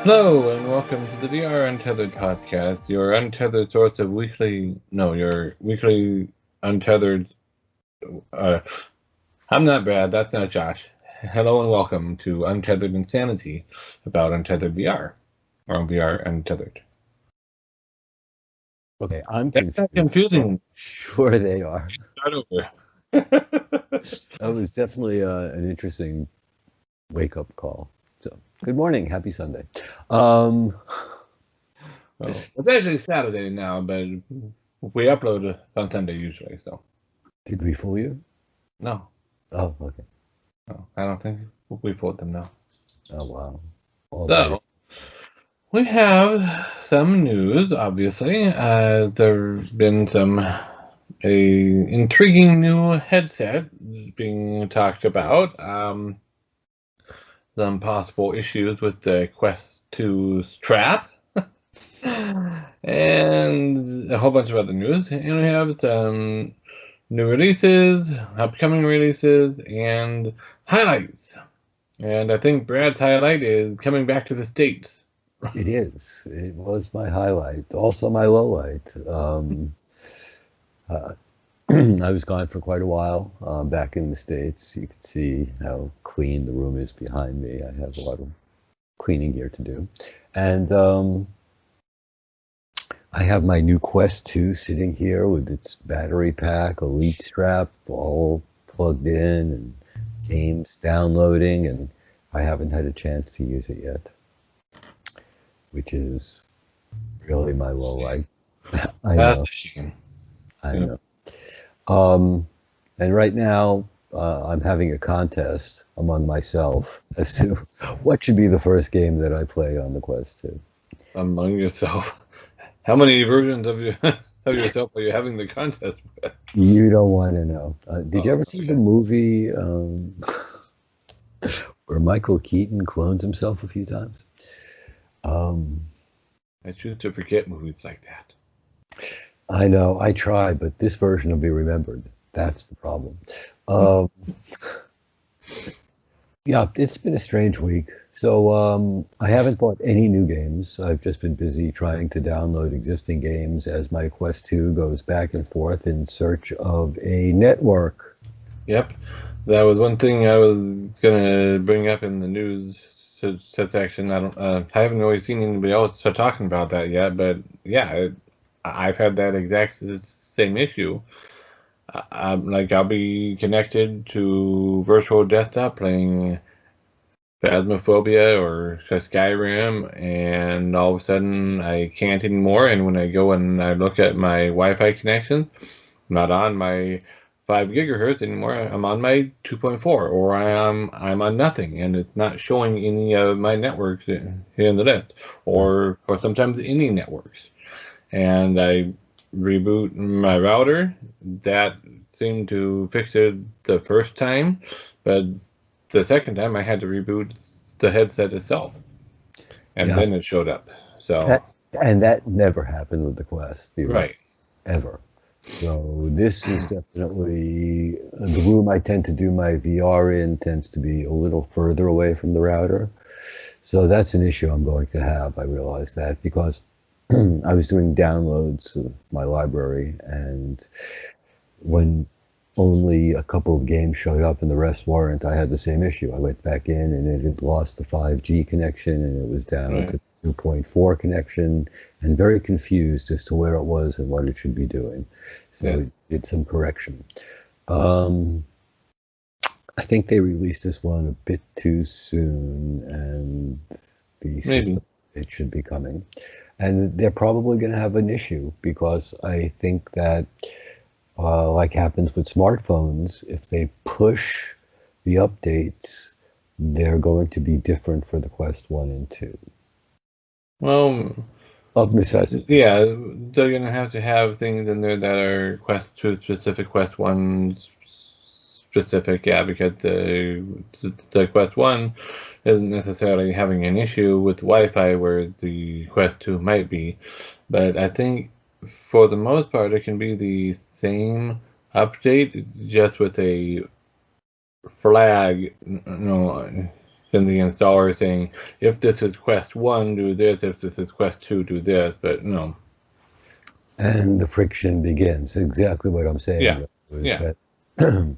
Hello and welcome to the VR Untethered podcast, your untethered source of your weekly untethered. Uh, I'm not Brad, that's not Josh. Hello and welcome to Untethered Insanity about Untethered VR, or VR Untethered. Okay, I'm That's not confused. confusing. Sure they are. Start over. That was definitely an interesting wake-up call. So, good morning, happy Sunday. Well, it's actually Saturday now, but we upload on Sunday usually, so. Did we fool you? No. Oh, okay. No, I don't think we fooled them now. Oh, wow. All So, we have some news, obviously. There's been a intriguing new headset being talked about. Some possible issues with the Quest 2's strap. And a whole bunch of other news. And we have some new releases, upcoming releases, and highlights. And I think Brad's highlight is coming back to the States. It is. It was my highlight, also my low light. I was gone for quite a while back in the States. You can see how clean the room is behind me. I have a lot of cleaning gear to do. And I have my new Quest 2 sitting here with its battery pack, Elite strap, all plugged in, and games downloading, and I haven't had a chance to use it yet, which is really my low light. I That's know. a shame. I Yeah. know. And right now, I'm having a contest among myself as to what should be the first game that I play on the Quest 2. Among yourself. How many versions of you of yourself are you having the contest with? You don't want to know. Did you Oh, ever see the okay. movie where Michael Keaton clones himself a few times? I choose to forget movies like that. I know, I try, but this version will be remembered. That's the problem. Um, yeah, it's been a strange week. So I haven't bought any new games. I've just been busy trying to download existing games as my Quest 2 goes back and forth in search of a network. Yep, that was one thing I was gonna bring up in the news section. I haven't really seen anybody else talking about that yet, but yeah, I've had that exact same issue. I'll be connected to virtual desktop playing Phasmophobia or Skyrim, and all of a sudden I can't anymore. And when I go and I look at my Wi-Fi connection, I'm not on my 5 gigahertz anymore. I'm on my 2.4, or I'm on nothing, and it's not showing any of my networks here in the list, or sometimes any networks. And I reboot my router. That seemed to fix it the first time, but the second time I had to reboot the headset itself, and Yeah, then it showed up. So, that, and that never happened with the Quest, right. ever. So this is definitely the room I tend to do my VR in tends to be a little further away from the router. So that's an issue I'm going to have. I realize that because I was doing downloads of my library, and when only a couple of games showed up and the rest weren't, I had the same issue. I went back in and it had lost the 5G connection and it was down Right. to 2.4 connection, and very confused as to where it was and what it should be doing. So Yeah. it did some correction. Um, I think they released this one a bit too soon, and the Maybe. system it should be coming. And they're probably going to have an issue because I think that, like happens with smartphones, if they push the updates, they're going to be different for the Quest 1 and 2 Well, of necessity. yeah, they're gonna have to have things in there that are Quest 2 specific, Quest 1 specific, yeah, because the Quest 1 isn't necessarily having an issue with Wi-Fi where the Quest 2 might be, but I think for the most part it can be the same update, just with a flag, than the installer saying, if this is Quest 1, do this, if this is Quest 2, do this, but no. And the friction begins. Exactly what I'm saying. Yeah. Was Yeah. that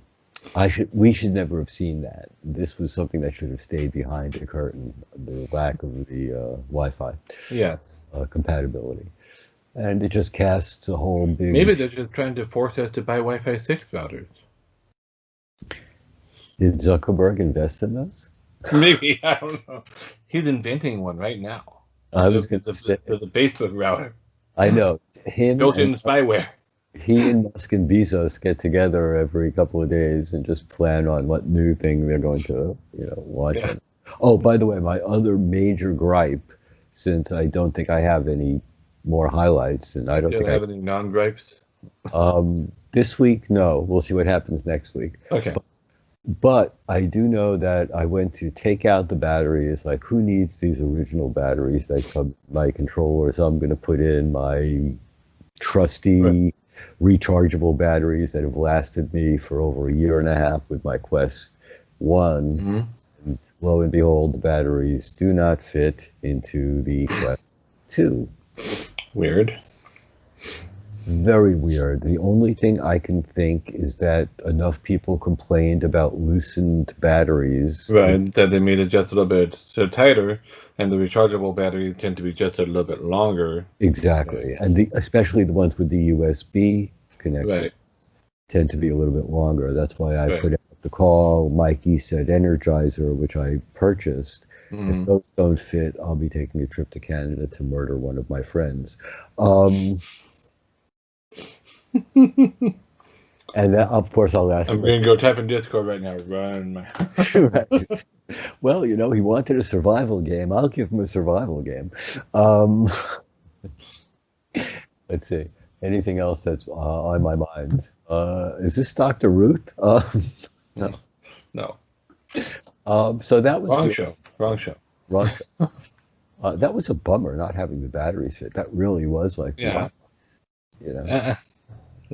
we should never have seen that. This was something that should have stayed behind the curtain, the lack of the Wi-Fi Yes. compatibility. And it just casts a whole big... Maybe they're just trying to force us to buy Wi-Fi 6 routers. Did Zuckerberg invest in this? Maybe, I don't know. He's inventing one right now. I was going to say... For the Facebook router. I know. Him built-in spyware. He and Musk and Bezos get together every couple of days and just plan on what new thing they're going to, launch. Yeah. Oh, by the way, my other major gripe, since I don't think I have any more highlights, and I don't think I have any non-gripes. This week, no. We'll see what happens next week. Okay. But I do know that I went to take out the batteries. Like, who needs these original batteries that come in my controller? So I'm going to put in my trusty rechargeable batteries that have lasted me for over a year and a half with my Quest 1. Mm-hmm. And lo and behold, the batteries do not fit into the Quest 2. Weird. Very weird. The only thing I can think is that enough people complained about loosened batteries. Right, that they made it just a little bit tighter, and the rechargeable batteries tend to be just a little bit longer. Exactly. And especially the ones with the USB connector tend to be a little bit longer. That's why I put out the call. Mikey said Energizer, which I purchased. Mm. If those don't fit, I'll be taking a trip to Canada to murder one of my friends. And that, of course, I'll ask. I'm going to go type in Discord right now. Run my. Right. Well, he wanted a survival game. I'll give him a survival game. Let's see. Anything else that's on my mind? Is this Dr. Ruth? No. No. So that was wrong show. Wrong show. Wrong show. That was a bummer not having the batteries fit. That really was like, yeah. Wow.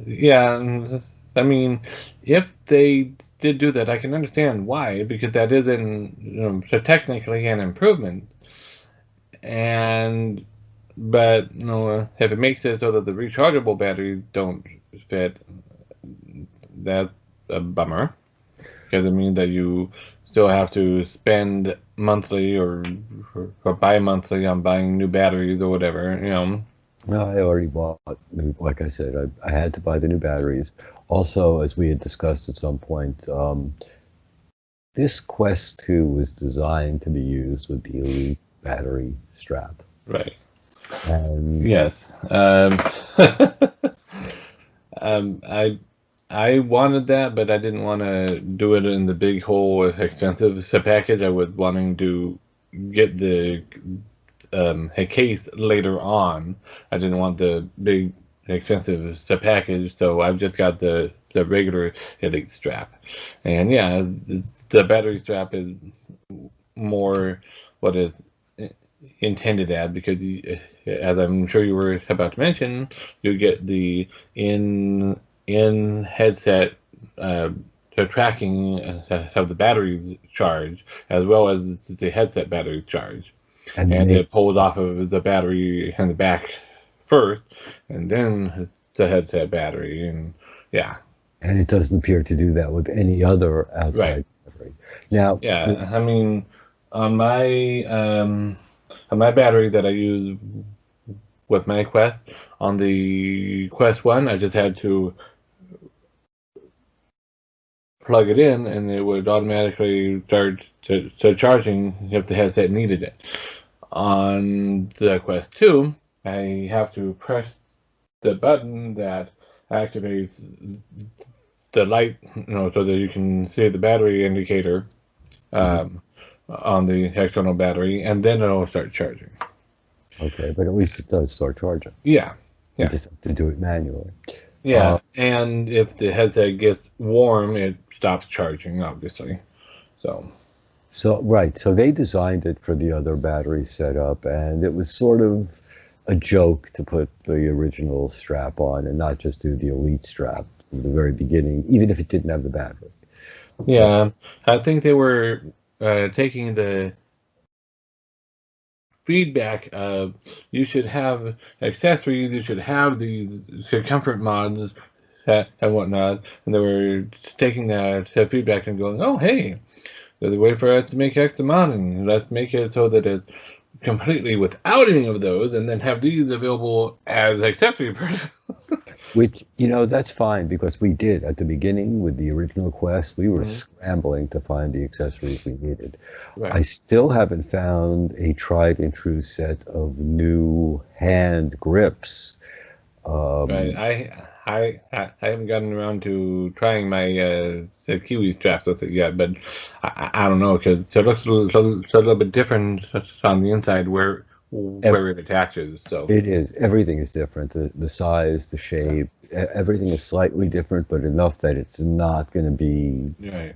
Yeah, I mean, if they did do that, I can understand why, because that is so technically an improvement. But if it makes it so that the rechargeable batteries don't fit, that's a bummer, because it means that you still have to spend monthly or bi-monthly on buying new batteries or whatever, Well, I already bought, like I said, I had to buy the new batteries. Also, as we had discussed at some point, this Quest 2 was designed to be used with the Elite battery strap. Right. And yes. I wanted that, but I didn't want to do it in the big whole expensive package. I was wanting to get the a case later on. I didn't want the big expensive package, so I've just got the regular Elite strap. And yeah, the battery strap is more what it's intended at, because as I'm sure you were about to mention, you get the in headset tracking of the battery charge, as well as the headset battery charge. And it pulls off of the battery in the back first, and then the headset battery, and yeah. And it doesn't appear to do that with any other outside battery. Now, yeah, I mean, on my battery that I use with my Quest, on the Quest 1, I just had to plug it in, and it would automatically start to charging if the headset needed it. On the Quest 2, I have to press the button that activates the light, so that you can see the battery indicator on the external battery, and then it'll start charging. Okay, but at least it does start charging. Yeah. You just have to do it manually. Yeah, and if the headset gets warm, it stops charging, obviously. So they designed it for the other battery setup, and it was sort of a joke to put the original strap on and not just do the Elite strap from the very beginning, even if it didn't have the battery. Yeah, I think they were taking the feedback of you should have accessories, you should have the comfort mods and whatnot, and they were taking that feedback and going, oh hey, there's a way for us to make X amount, and let's make it so that it's completely without any of those, and then have these available as accessory parts. Which, that's fine because we did at the beginning with the original Quest, we were scrambling to find the accessories we needed. Right. I still haven't found a tried and true set of new hand grips. Right. I haven't gotten around to trying my Kiwi straps with it yet, but I don't know because it looks a little bit different on the inside where it attaches. So It is. Everything is different. The size, the shape, everything is slightly different, but enough that it's not going to be. right.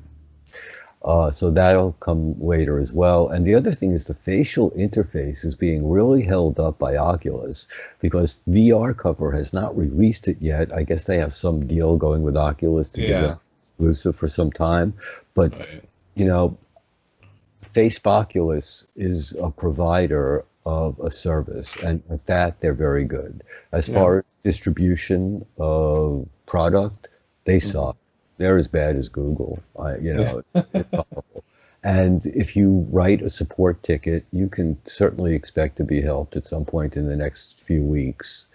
So that'll come later as well. And the other thing is the facial interface is being really held up by Oculus because VR Cover has not released it yet. I guess they have some deal going with Oculus to give it exclusive for some time. But, Faceoculus is a provider of a service, and at that, they're very good. As far as distribution of product, they suck. They're as bad as Google. It's awful. And if you write a support ticket, you can certainly expect to be helped at some point in the next few weeks.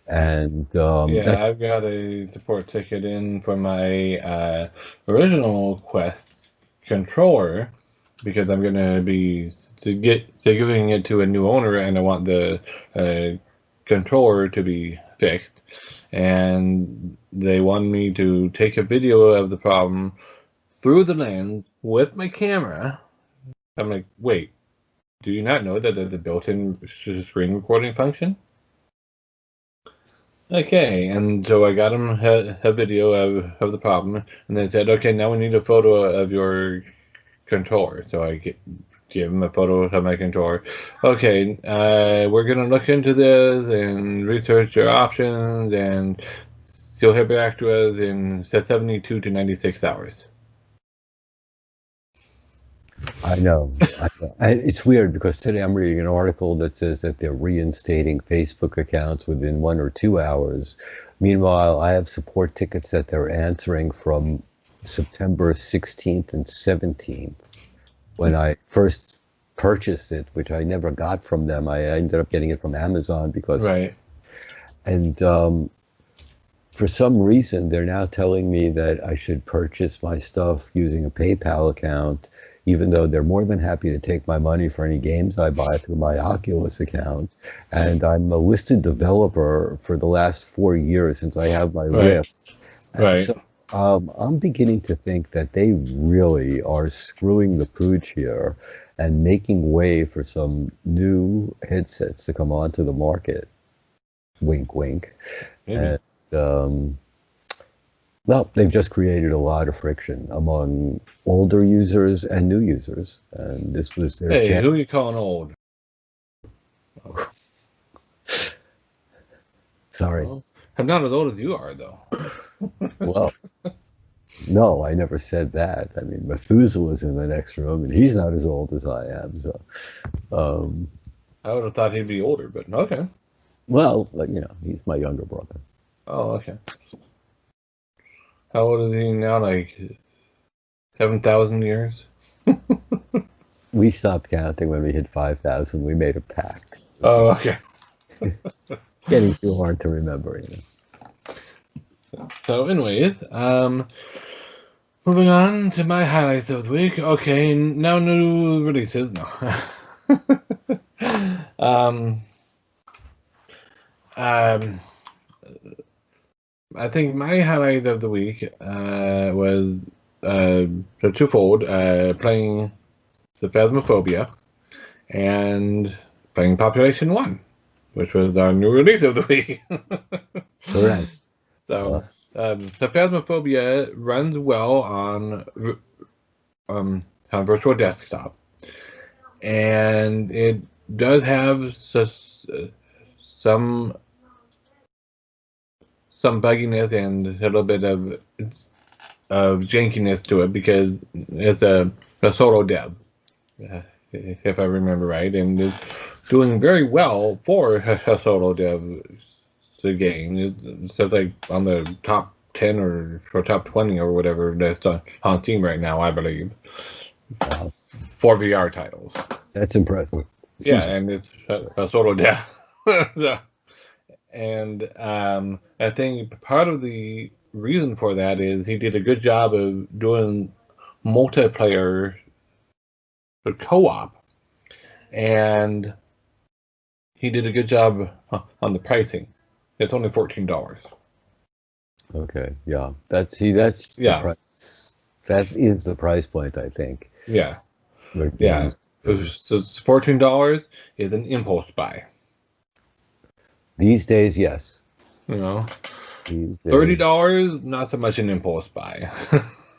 And I've got a support ticket in for my original Quest controller because I'm going to be giving it to a new owner, and I want the controller to be fixed. And they want me to take a video of the problem through the lens with my camera. I'm like, wait, do you not know that there's a built-in screen recording function? Okay, and so I got them a video of the problem, and they said, okay, now we need a photo of your controller. So I give them a photo of my controller. Okay, we're going to look into this and research your options, and you'll get back to us in 72 to 96 hours. I know. And it's weird because today I'm reading an article that says that they're reinstating Facebook accounts within 1 or 2 hours. Meanwhile, I have support tickets that they're answering from September 16th and 17th. When I first purchased it, which I never got from them, I ended up getting it from Amazon because. Right. And for some reason, they're now telling me that I should purchase my stuff using a PayPal account, even though they're more than happy to take my money for any games I buy through my Oculus account. And I'm a listed developer for the last 4 years since I have my Rift. Right. So, I'm beginning to think that they really are screwing the pooch here and making way for some new headsets to come onto the market. Wink, wink. Maybe. And, well, they've just created a lot of friction among older users and new users. And this was their chance. Who are you calling old? Oh. Sorry. Well, I'm not as old as you are, though. Well, no, I never said that. I mean, Methuselah's in the next room, and he's not as old as I am. So, I would have thought he'd be older, but okay. Well, he's my younger brother. Oh, okay. How old is he now? Like 7,000 years? We stopped counting when we hit 5,000. We made a pact. Oh, okay. Getting too hard to remember, So, anyways, moving on to my highlights of the week. Okay, now new releases. No. I think my highlight of the week was twofold: playing the Phasmophobia and playing Population 1, which was our new release of the week. Correct. So Phasmophobia runs well on virtual desktop, and it does have some bugginess and a little bit of jankiness to it because it's a solo dev. if I remember right, and is doing very well for a solo dev. The game it's like on the top 10 or top 20 or whatever that's on Steam right now, I believe, Wow, for VR titles. that's impressive. Yeah, Excuse me. and it's a solo dev. So, and I think part of the reason for that is he did a good job of doing multiplayer co-op, and he did a good job on the pricing. It's only $14. Okay, yeah, that's the Yeah, price. That is the price point, I think. yeah, Where yeah. games So $14 is an impulse buy. these days, yes. You know, These days, $30 not so much an impulse buy.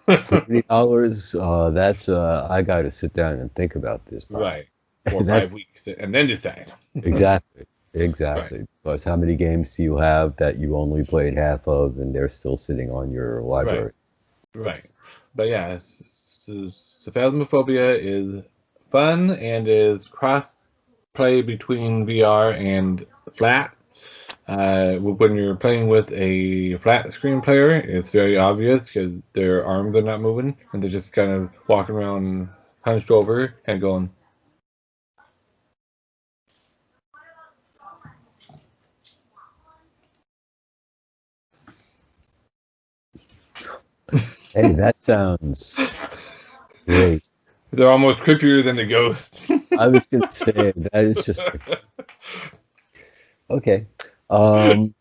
$30. That's I got to sit down and think about this buy. Right, for That's 5 weeks and then decide. exactly, Right, exactly. Because how many games do you have that you only played half of, and they're still sitting on your right, library? right. But yeah, Phasmophobia is fun and is cross play between VR and flat. When you're playing with a flat screen player, it's very obvious because their arms are not moving and they're just kind of walking around hunched over and going. Hey, that sounds great. They're almost creepier than the ghost. I was going to say that is just okay. Um,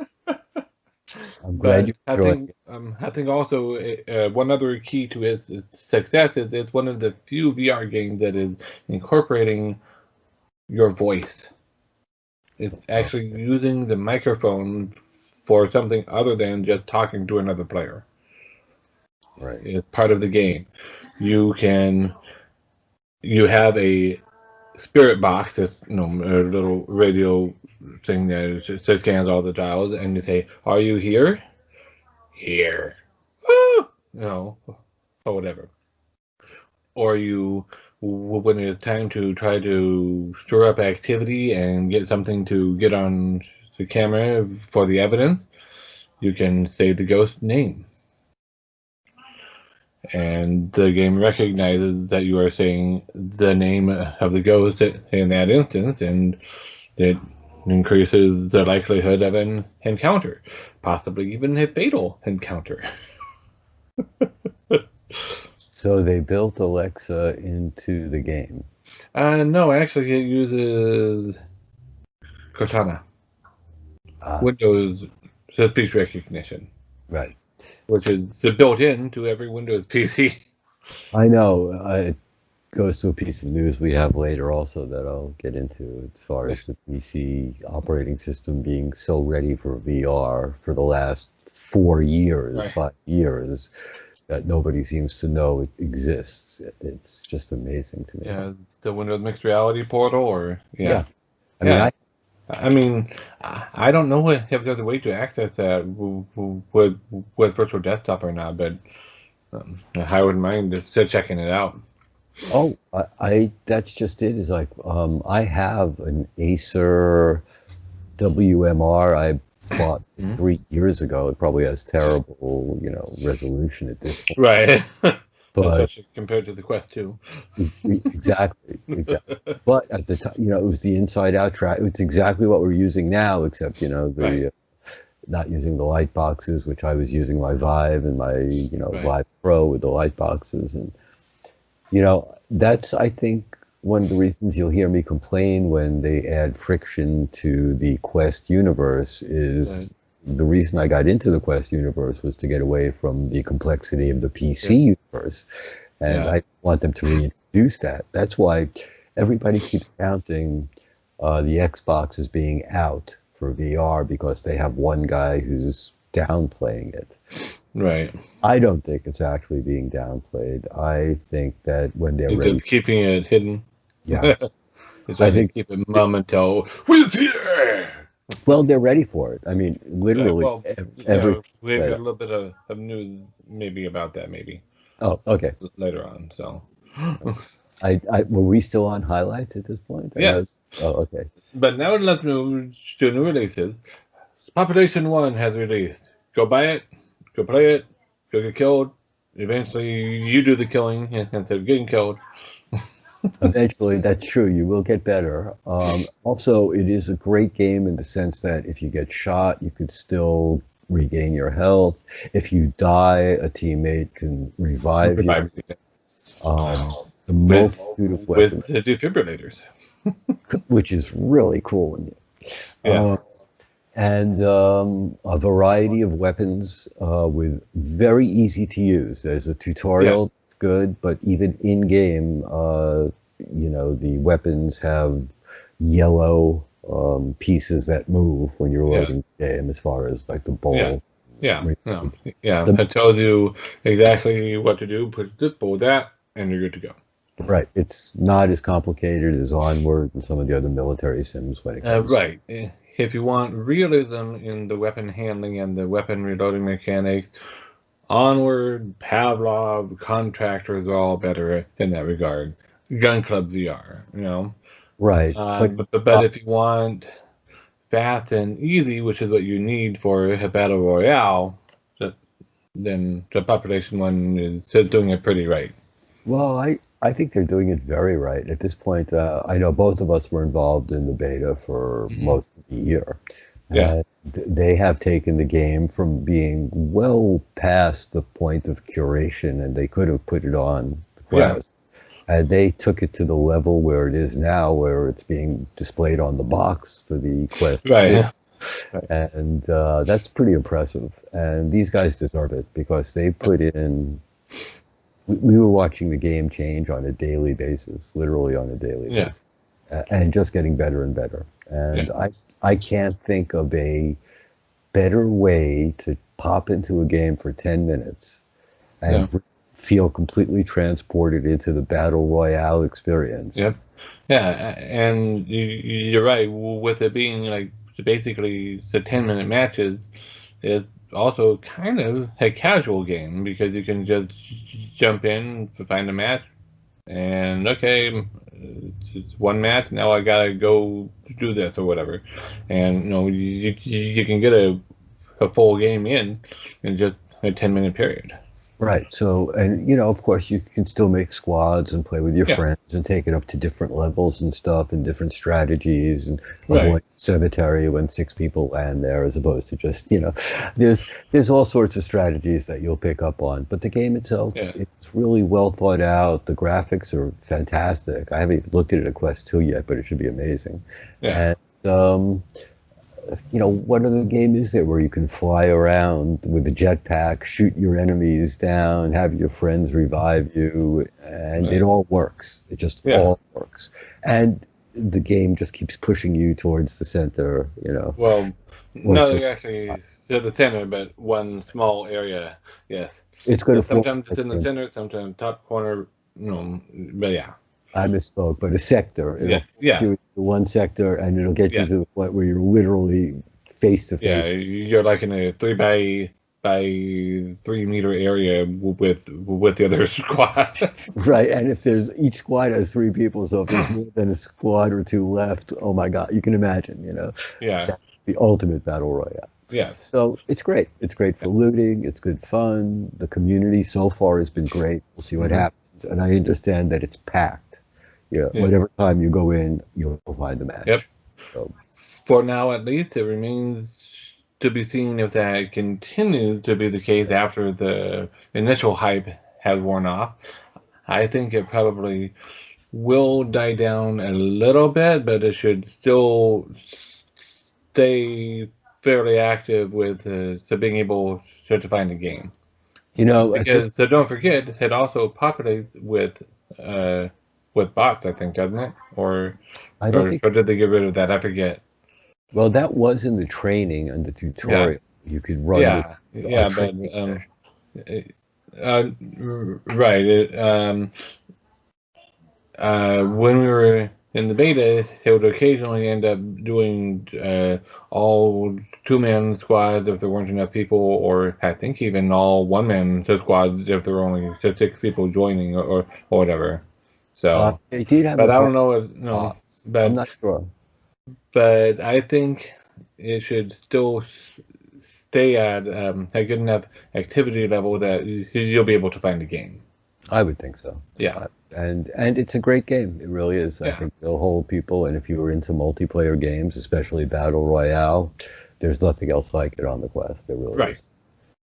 I'm glad But you enjoyed it. I think also one other key to its success is it's one of the few VR games that is incorporating your voice. It's actually Okay, using the microphone for something other than just talking to another player. right. It's part of the game. You can you have a spirit box that's a little radio thing that scans all the dials, and you say, "Are you here?" Here. Ah! Or whatever. Or when it's time to try to stir up activity and get something to get on the camera for the evidence, you can say the ghost name. And the game recognizes that you are saying the name of the ghost in that instance, and it increases the likelihood of an encounter, possibly even a fatal encounter. So they built Alexa into the game. No, actually, it uses Cortana, Ah, Windows speech recognition, right. which is built-in to every Windows PC. I know. It goes to a piece of news we have later also that I'll get into as far as the PC operating system being so ready for VR for the last 4 years, Right. 5 years, that nobody seems to know it exists. It's just amazing to me. Yeah, the Windows Mixed Reality portal, or yeah, Yeah. I mean, yeah. I I mean, I don't know if there's a way to access that with Virtual Desktop or not, but I wouldn't mind just checking it out. oh, I that's just it. Is like I have an Acer WMR I bought Mhm. 3 years ago. It probably has terrible, resolution at this point. Right. But Especially compared to the Quest 2. exactly, exactly. But at the time, it was the inside out track. It's exactly what we're using now, except Right, the not using the light boxes, which I was using my Vive and my right. Vive Pro with the light boxes, and that's, I think, one of the reasons you'll hear me complain when they add friction to the Quest universe is Right. the reason I got into the Quest universe was to get away from the complexity of the Yeah. PC universe. And Yeah. I want them to reintroduce that. That's why everybody keeps counting the Xbox as being out for VR because they have one guy who's downplaying it. Right. I don't think it's actually being downplayed. I think that when they're It's ready, just keeping it hidden. yeah, It's I trying to think, keep it mum until with here. well, they're ready for it. I mean, Right. literally Well, every we've got that. a little bit of news maybe about that maybe Oh, okay. later on. So Were we still on highlights at this point? I know. Yes. Oh, okay. But now let's move to new releases. Population 1 has released. Go buy it, go play it, go get killed. Eventually, you do the killing instead of getting killed. Eventually, that's true. You will get better. Also, it is a great game in the sense that if you get shot, you could still regain your health. If you die, a teammate can revive you. The multitude of weapons, With the defibrillators. which is really cool. Yeah. Uh, and a variety of weapons with very easy to use. There's a tutorial that's good, but even in game, the weapons have yellow pieces that move when you're loading the game, as far as like the bowl. It tells you exactly what to do. Put this, pull that, and you're good to go. Right. It's not as complicated as Onward and some of the other military sims when it comes. Right. If you want realism in the weapon handling and the weapon reloading mechanics, Onward, Pavlov, Contractors are all better in that regard. Gun Club VR, Right. But if you want fast and easy, which is what you need for a battle royale, then the Population 1 is doing it pretty right. Well, I think they're doing it very right. At this point, I know both of us were involved in the beta for most of the year. Yeah. They have taken the game from being well past the point of curation, and they could have put it on the Quest. And they took it to the level where it is now, where it's being displayed on the box for the Quest. Right. And that's pretty impressive. And these guys deserve it because they put in... We were watching the game change on a daily basis, literally on a daily basis, and just getting better and better. And I can't think of a better way to pop into a game for 10 minutes and feel completely transported into the battle royale experience. Yep. Yeah, and you're right. With it being like basically the 10-minute matches, it's also kind of a casual game because you can just jump in to find a match, and okay, it's one match. Now I gotta go do this or whatever, and you can get a full game in just a 10-minute period. Right. So, and of course, you can still make squads and play with your friends and take it up to different levels and stuff and different strategies and avoid cemetery when 6 people land there, as opposed to just there's all sorts of strategies that you'll pick up on. But the game itself, it's really well thought out. The graphics are fantastic. I haven't even looked at it at Quest 2 yet, but it should be amazing. Yeah. And what other game is there where you can fly around with a jetpack, shoot your enemies down, have your friends revive you, and it all works. It just all works. And the game just keeps pushing you towards the center, Well, not actually to the center, but one small area, yes. It's going to sometimes it's in the center, sometimes top corner, but yeah. I misspoke, but a sector. It'll you one sector, and it'll get you to the point where you're literally face to face. Yeah, you're like in a 3 by 3 meter area with the other squad. Right, and if each squad has 3 people, so if there's more than a squad or 2 left, oh my God, you can imagine, Yeah. That's the ultimate battle royale. Yes. So it's great. It's great for looting. It's good fun. The community so far has been great. We'll see what happens. And I understand that it's packed. Whatever time you go in, you'll find the match. Yep. So, for now, at least, it remains to be seen if that continues to be the case after the initial hype has worn off. I think it probably will die down a little bit, but it should still stay fairly active with being able to find a game. Because so don't forget, it also populates with bots, I think, doesn't it? Or did they get rid of that? I forget. Well, that was in the training and the tutorial. You could run. When we were in the beta, they would occasionally end up doing all 2-man squads if there weren't enough people, or I think even all 1-man squads if there were only 6 people joining, or whatever. So, It did have but a I don't part. know if, I'm but not sure. I think it should still stay at a good enough activity level that you'll be able to find the game. I would think so. Yeah, And it's a great game. It really is. I yeah, think it'll hold people. And if you were into multiplayer games, especially Battle Royale, there's nothing else like it on the Quest. There really right, is.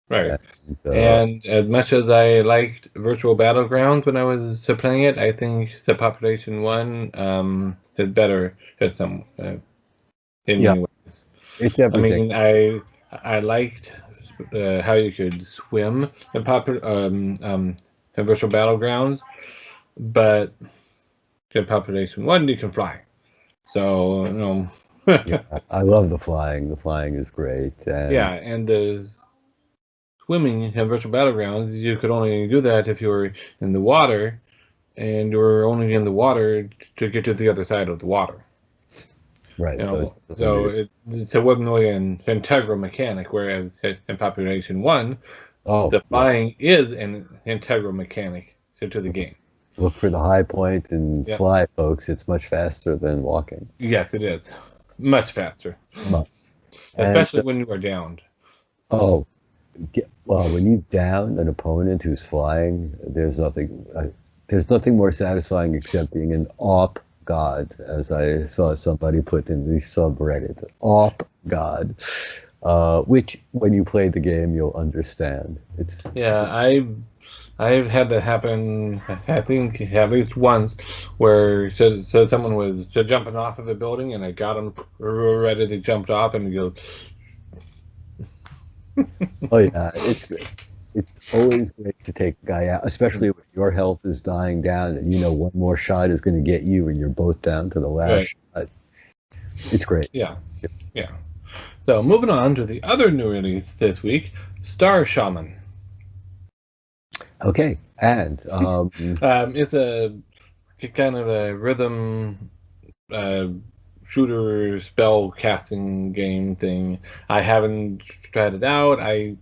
right. And, And as much as I liked Virtual Battlegrounds when I was playing it, I think the Population One is better in in yeah, many ways. it's I everything. mean, I liked how you could swim in Virtual Battlegrounds, but in Population One you can fly. So Yeah, I love the flying. The flying is great. yeah, And and the swimming in Virtual Battlegrounds you could only do that if you were in the water, and you were only in the water to get to the other side of the water. right, so it's So limited. it wasn't really an integral mechanic, whereas in Population One, Oh, the yeah. flying is an integral mechanic to the game. Look for the high point and Yep. fly, folks. It's much faster than walking. Yes, it is. Much faster. Much. And Especially when you are downed. oh, well, when you down an opponent who's flying, there's nothing more satisfying except being an op god, as I saw somebody put in the subreddit. Op god, which when you play the game you'll understand. It's Yeah, I've had that happen. I think at least once, where someone was jumping off of a building, and I got him right as he jumped off, and he goes, oh yeah, it's great. It's always great to take a guy out, especially when your health is dying down and you know one more shot is going to get you and you're both down to the last right, shot. It's great. yeah, yeah. So moving on to the other new release this week, Star Shaman. Okay, and It's a kind of a rhythm uh, shooter spell casting game thing. I haven't tried it out. I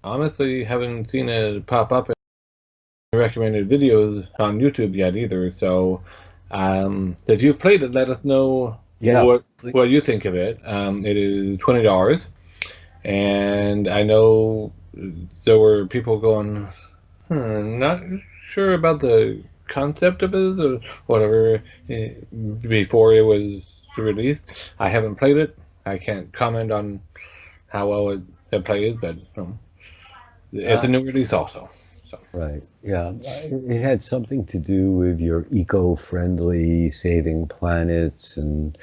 honestly haven't seen it pop up in recommended videos on YouTube yet either. So, if you've played it, let us know yeah, what you please. think of it. It is $20, and I know there were people going, not sure about the concept of it or whatever before it was released. I haven't played it. I can't comment on how well it plays, but it's Uh, a new release also. So right. Yeah, it had something to do with your eco-friendly saving planets, and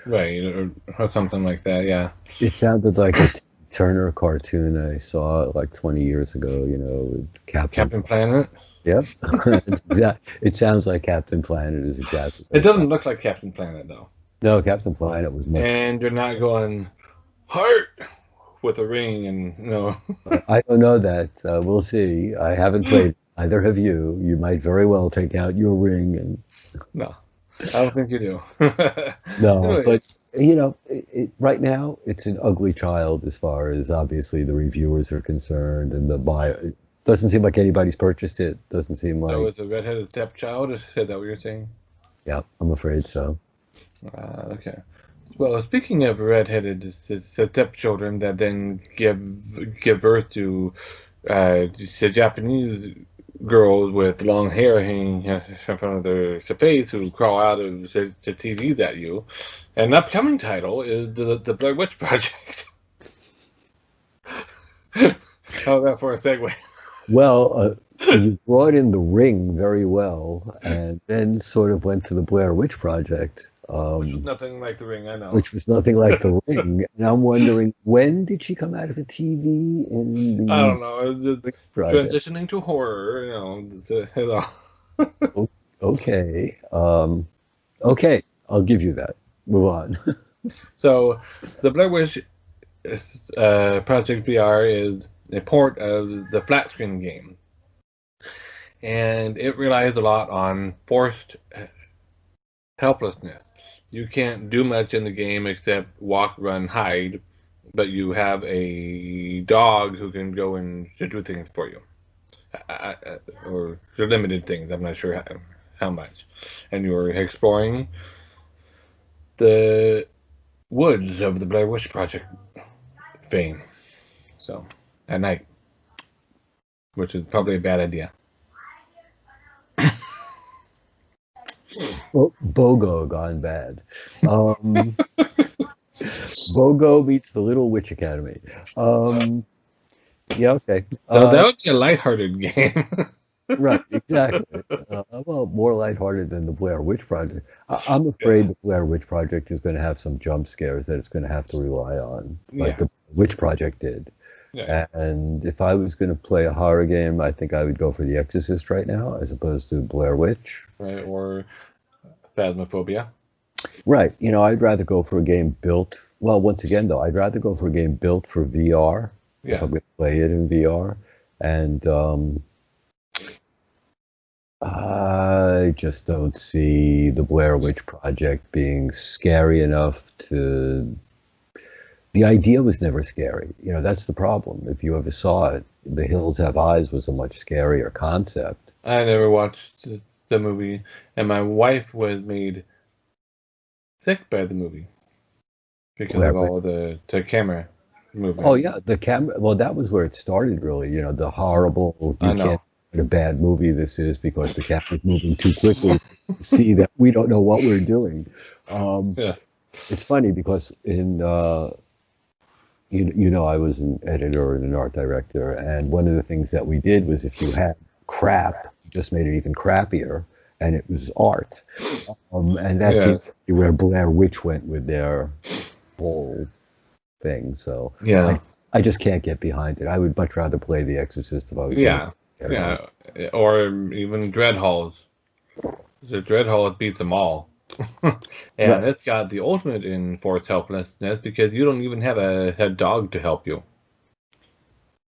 right or something like that. Yeah, it sounded like a Turner cartoon I saw like 20 years ago. You know, with Captain. Captain Planet. Yep. It sounds like Captain Planet is exactly what It it sounds. doesn't look like Captain Planet though, No, Captain Planet was much. and you're not going heart with a ring and I don't know that. We'll see. I haven't played. Either have you. You might very well take out your ring and no. I don't think you do. no, Anyway, but you know, right now it's an ugly child as far as obviously the reviewers are concerned, and the buy. It doesn't seem like anybody's purchased it. Doesn't seem so like. it's a redheaded stepchild. Is that what you're saying? Yeah, I'm afraid so. Okay. Well, speaking of redheaded stepchildren that then give birth to Japanese girls with long hair hanging in front of their face who crawl out of the TVs at you, an upcoming title is the Blair Witch Project. How's that for a segue? Well, you brought in the ring very well, and then sort of went to the Blair Witch Project. Which was nothing like the ring, I know. Which was nothing like the ring. And I'm wondering, when did she come out of a TV in I the don't know. It's just Witch Project? transitioning to horror, it's all. Okay, okay, I'll give you that. Move on. So, the Blair Witch Project VR is a port of the flat screen game, and it relies a lot on forced helplessness. You can't do much in the game except walk, run, hide, but you have a dog who can go and do things for you, or limited things. I'm not sure how much. And you were exploring the woods of the Blair Witch Project fame. So, at night, which is probably a bad idea. Well, BOGO gone bad. BOGO meets the Little Witch Academy. Yeah, okay. So that would be a lighthearted game. Right, exactly. Well, more lighthearted than the Blair Witch Project. I'm afraid the Blair Witch Project is going to have some jump scares that it's going to have to rely on, like the Witch Project did. Yeah. And if I was going to play a horror game, I think I would go for The Exorcist right now, as opposed to Blair Witch. Right, or Phasmophobia. Right. I'd rather go for a game built. Well, once again, though, I'd rather go for a game built for VR if I'm going to play it in VR. And I just don't see the Blair Witch Project being scary enough to. The idea was never scary. That's the problem. If you ever saw it, The Hills Have Eyes was a much scarier concept. I never watched the movie, and my wife was made sick by the movie because of all the camera movement. Oh yeah, the camera. Well, that was where it started, really. The horrible. You can't what a bad movie this is because the camera's moving too quickly to see that we don't know what we're doing. It's funny because in I was an editor and an art director, and one of the things that we did was if you had crap, you just made it even crappier, and it was art. And that's where Blair Witch went with their whole thing. So I just can't get behind it. I would much rather play The Exorcist if I was or even Dread Halls. The Dread Hall beats them all. And it's got the ultimate in forced helplessness because you don't even have a dog to help you.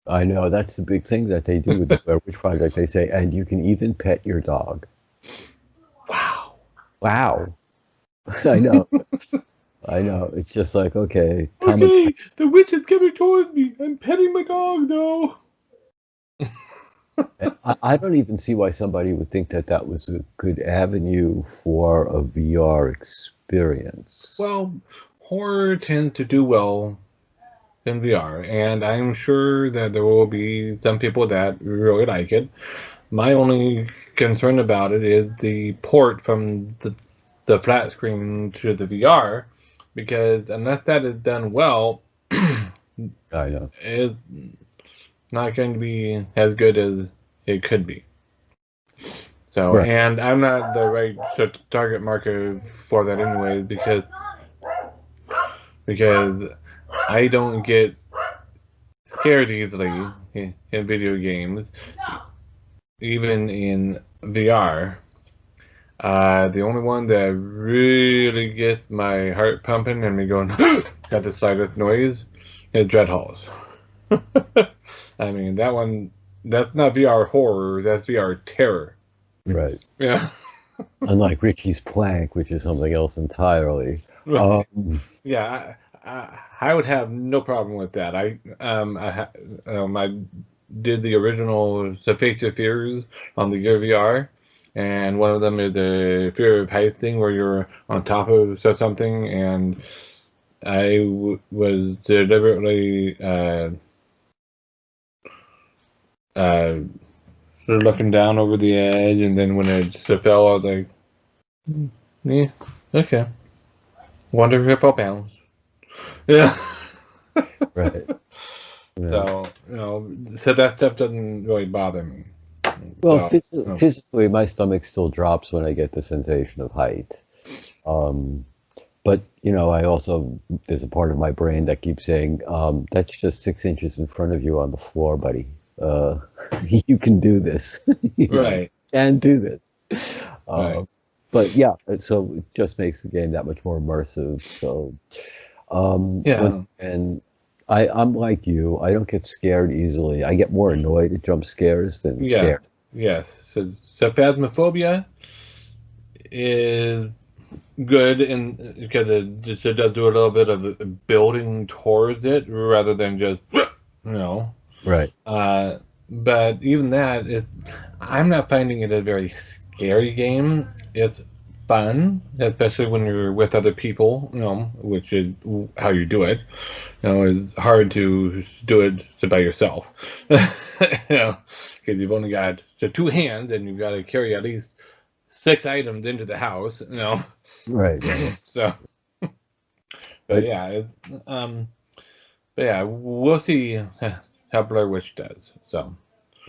I know, that's the big thing that they do with the Blair Witch Project. They say, and you can even pet your dog. Wow. I know. I know. It's just like, okay. Okay, the witch is coming towards me. I'm petting my dog, though. I don't even see why somebody would think that that was a good avenue for a VR experience. Well, horror tends to do well in VR, and I'm sure that there will be some people that really like it. My only concern about it is the port from the flat screen to the VR, because unless that is done well, I know. it's not going to be as good as it could be. So, and I'm not the right target market for that anyway, because I don't get scared easily in video games, even in VR. The only one that really gets my heart pumping and me going at the slightest noise is Dread Halls. I mean, that one, that's not VR horror, that's VR terror. Right. Yeah. Unlike Richie's Plank, which is something else entirely. Right. I would have no problem with that. I did the original Face Your Fears on the Gear VR, and one of them is the fear of height thing where you're on top of something, and I was deliberately sort of looking down over the edge, and then when it fell, I was like, yeah, okay. Wonder if I'll bounce. Yeah. Right. Yeah. So that stuff doesn't really bother me. Well, physically, my stomach still drops when I get the sensation of height. But, I also, there's a part of my brain that keeps saying, that's just 6 inches in front of you on the floor, buddy. You can do this. Right. Can do this. Right. But yeah, so it just makes the game that much more immersive. So, and I'm like you. I don't get scared easily. I get more annoyed at jump scares than scared. Yes. So Phasmophobia is good because it does do a little bit of building towards it rather than just, Right. But even that, I'm not finding it a very scary game, it's fun, especially when you're with other people, which is how you do it. It's hard to do it by yourself, because you've only got two hands and you've got to carry at least 6 items into the house. Right, right. So, but But yeah, but yeah, we'll see how Blair Witch does. So,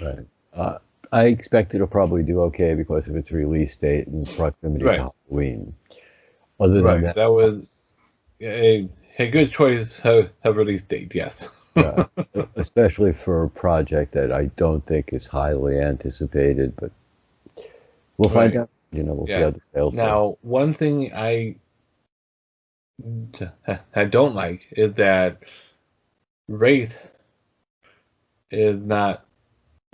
right. I expect it'll probably do okay because of its release date and proximity right, to Halloween. Other than right, that, that was a good choice of release date. Yes. yeah, especially for a project that I don't think is highly anticipated, but we'll find Right. out. We'll see Yeah. how the sales go. Now, one thing I don't like is that Wraith is not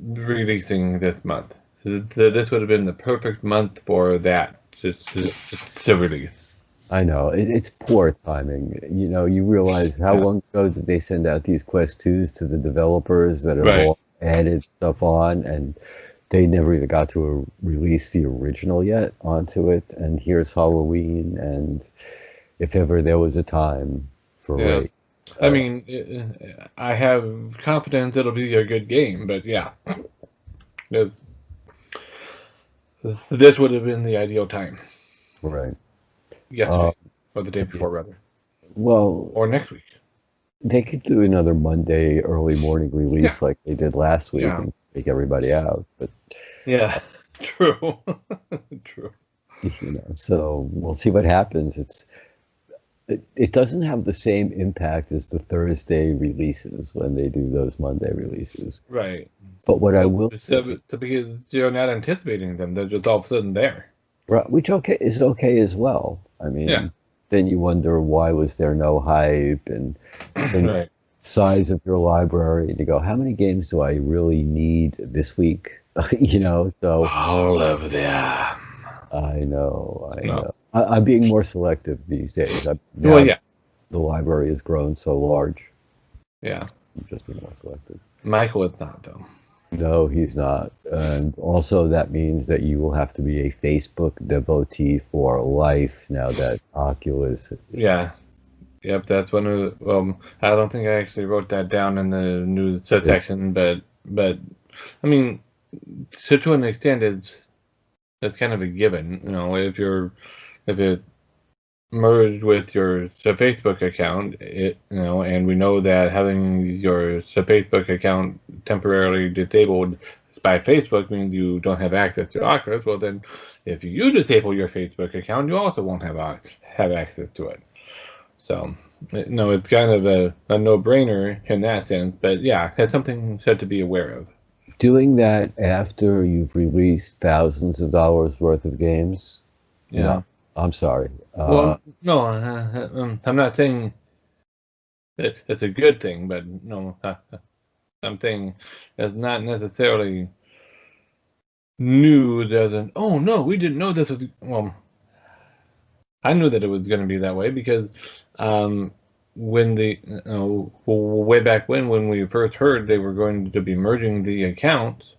releasing this month. This would have been the perfect month for that to release. I know it's poor timing. You realize how Yeah. long ago did they send out these Quest 2s to the developers that have Right. all added stuff on, and they never even got to release the original yet onto it. And here's Halloween, and if ever there was a time for Yeah. Ray, I uh, mean, I have confidence it'll be a good game, but yeah, this this would have been the ideal time. right? Uh, Yesterday, or the day before, rather, well, or next week. they could do another Monday early morning Yeah. release like they did last week Yeah. and take everybody out, but. Yeah. True. True. So we'll see what happens. It doesn't have the same impact as the Thursday releases when they do those Monday releases. Right. But what I Well, will say, so because you're not anticipating them, they're just all of a sudden there. which okay is okay as well. I Yeah. mean, then you wonder why was there no hype and the Right. size of your library, and you go, how many games do I really need this week? So All of them. I No. know. I'm being more selective these days. Well, Now yeah. the library has grown so large. Yeah. I'm just being more selective. Michael is not, though. No, he's not. And also, that means that you will have to be a Facebook devotee for life now that Oculus. Yeah. Yep. That's one of the, I don't think I actually wrote that down in the news section, but, I mean, to an extent, it's kind of a given. If it merged with your Facebook account, and we know that having your Facebook account temporarily disabled by Facebook means you don't have access to Oculus. Well, then, if you disable your Facebook account, you also won't have access to it. So, no, it's kind of a no-brainer in that sense. But yeah, that's something to be aware of. Doing that after you've released thousands of dollars worth of games? Yeah. No, I'm sorry. Well, no, I'm not saying it's a good thing, but no, something that's not necessarily knew there's an oh no, we didn't know this was well, I knew that it was going to be that way because um when way back when we first heard they were going to be merging the accounts,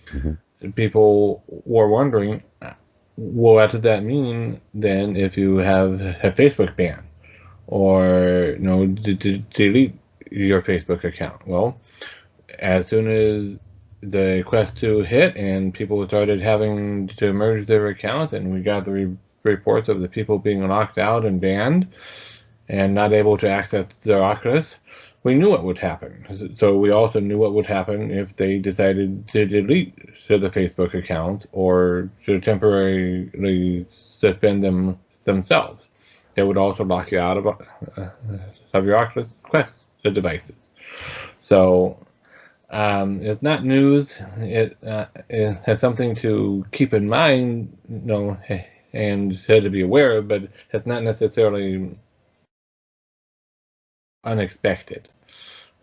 Mhm. people were wondering, well, what does that mean then if you have a Facebook ban or delete your Facebook account? Well, as soon as the Quest 2 hit and people started having to merge their accounts, and we got the reports of the people being locked out and banned and not able to access their Oculus, we knew what would happen. So we also knew what would happen if they decided to delete the Facebook account or to temporarily suspend them themselves. It would also lock you out of your Oculus Quest devices. So it's not news. It's something to keep in mind, and to be aware of, but it's not necessarily unexpected.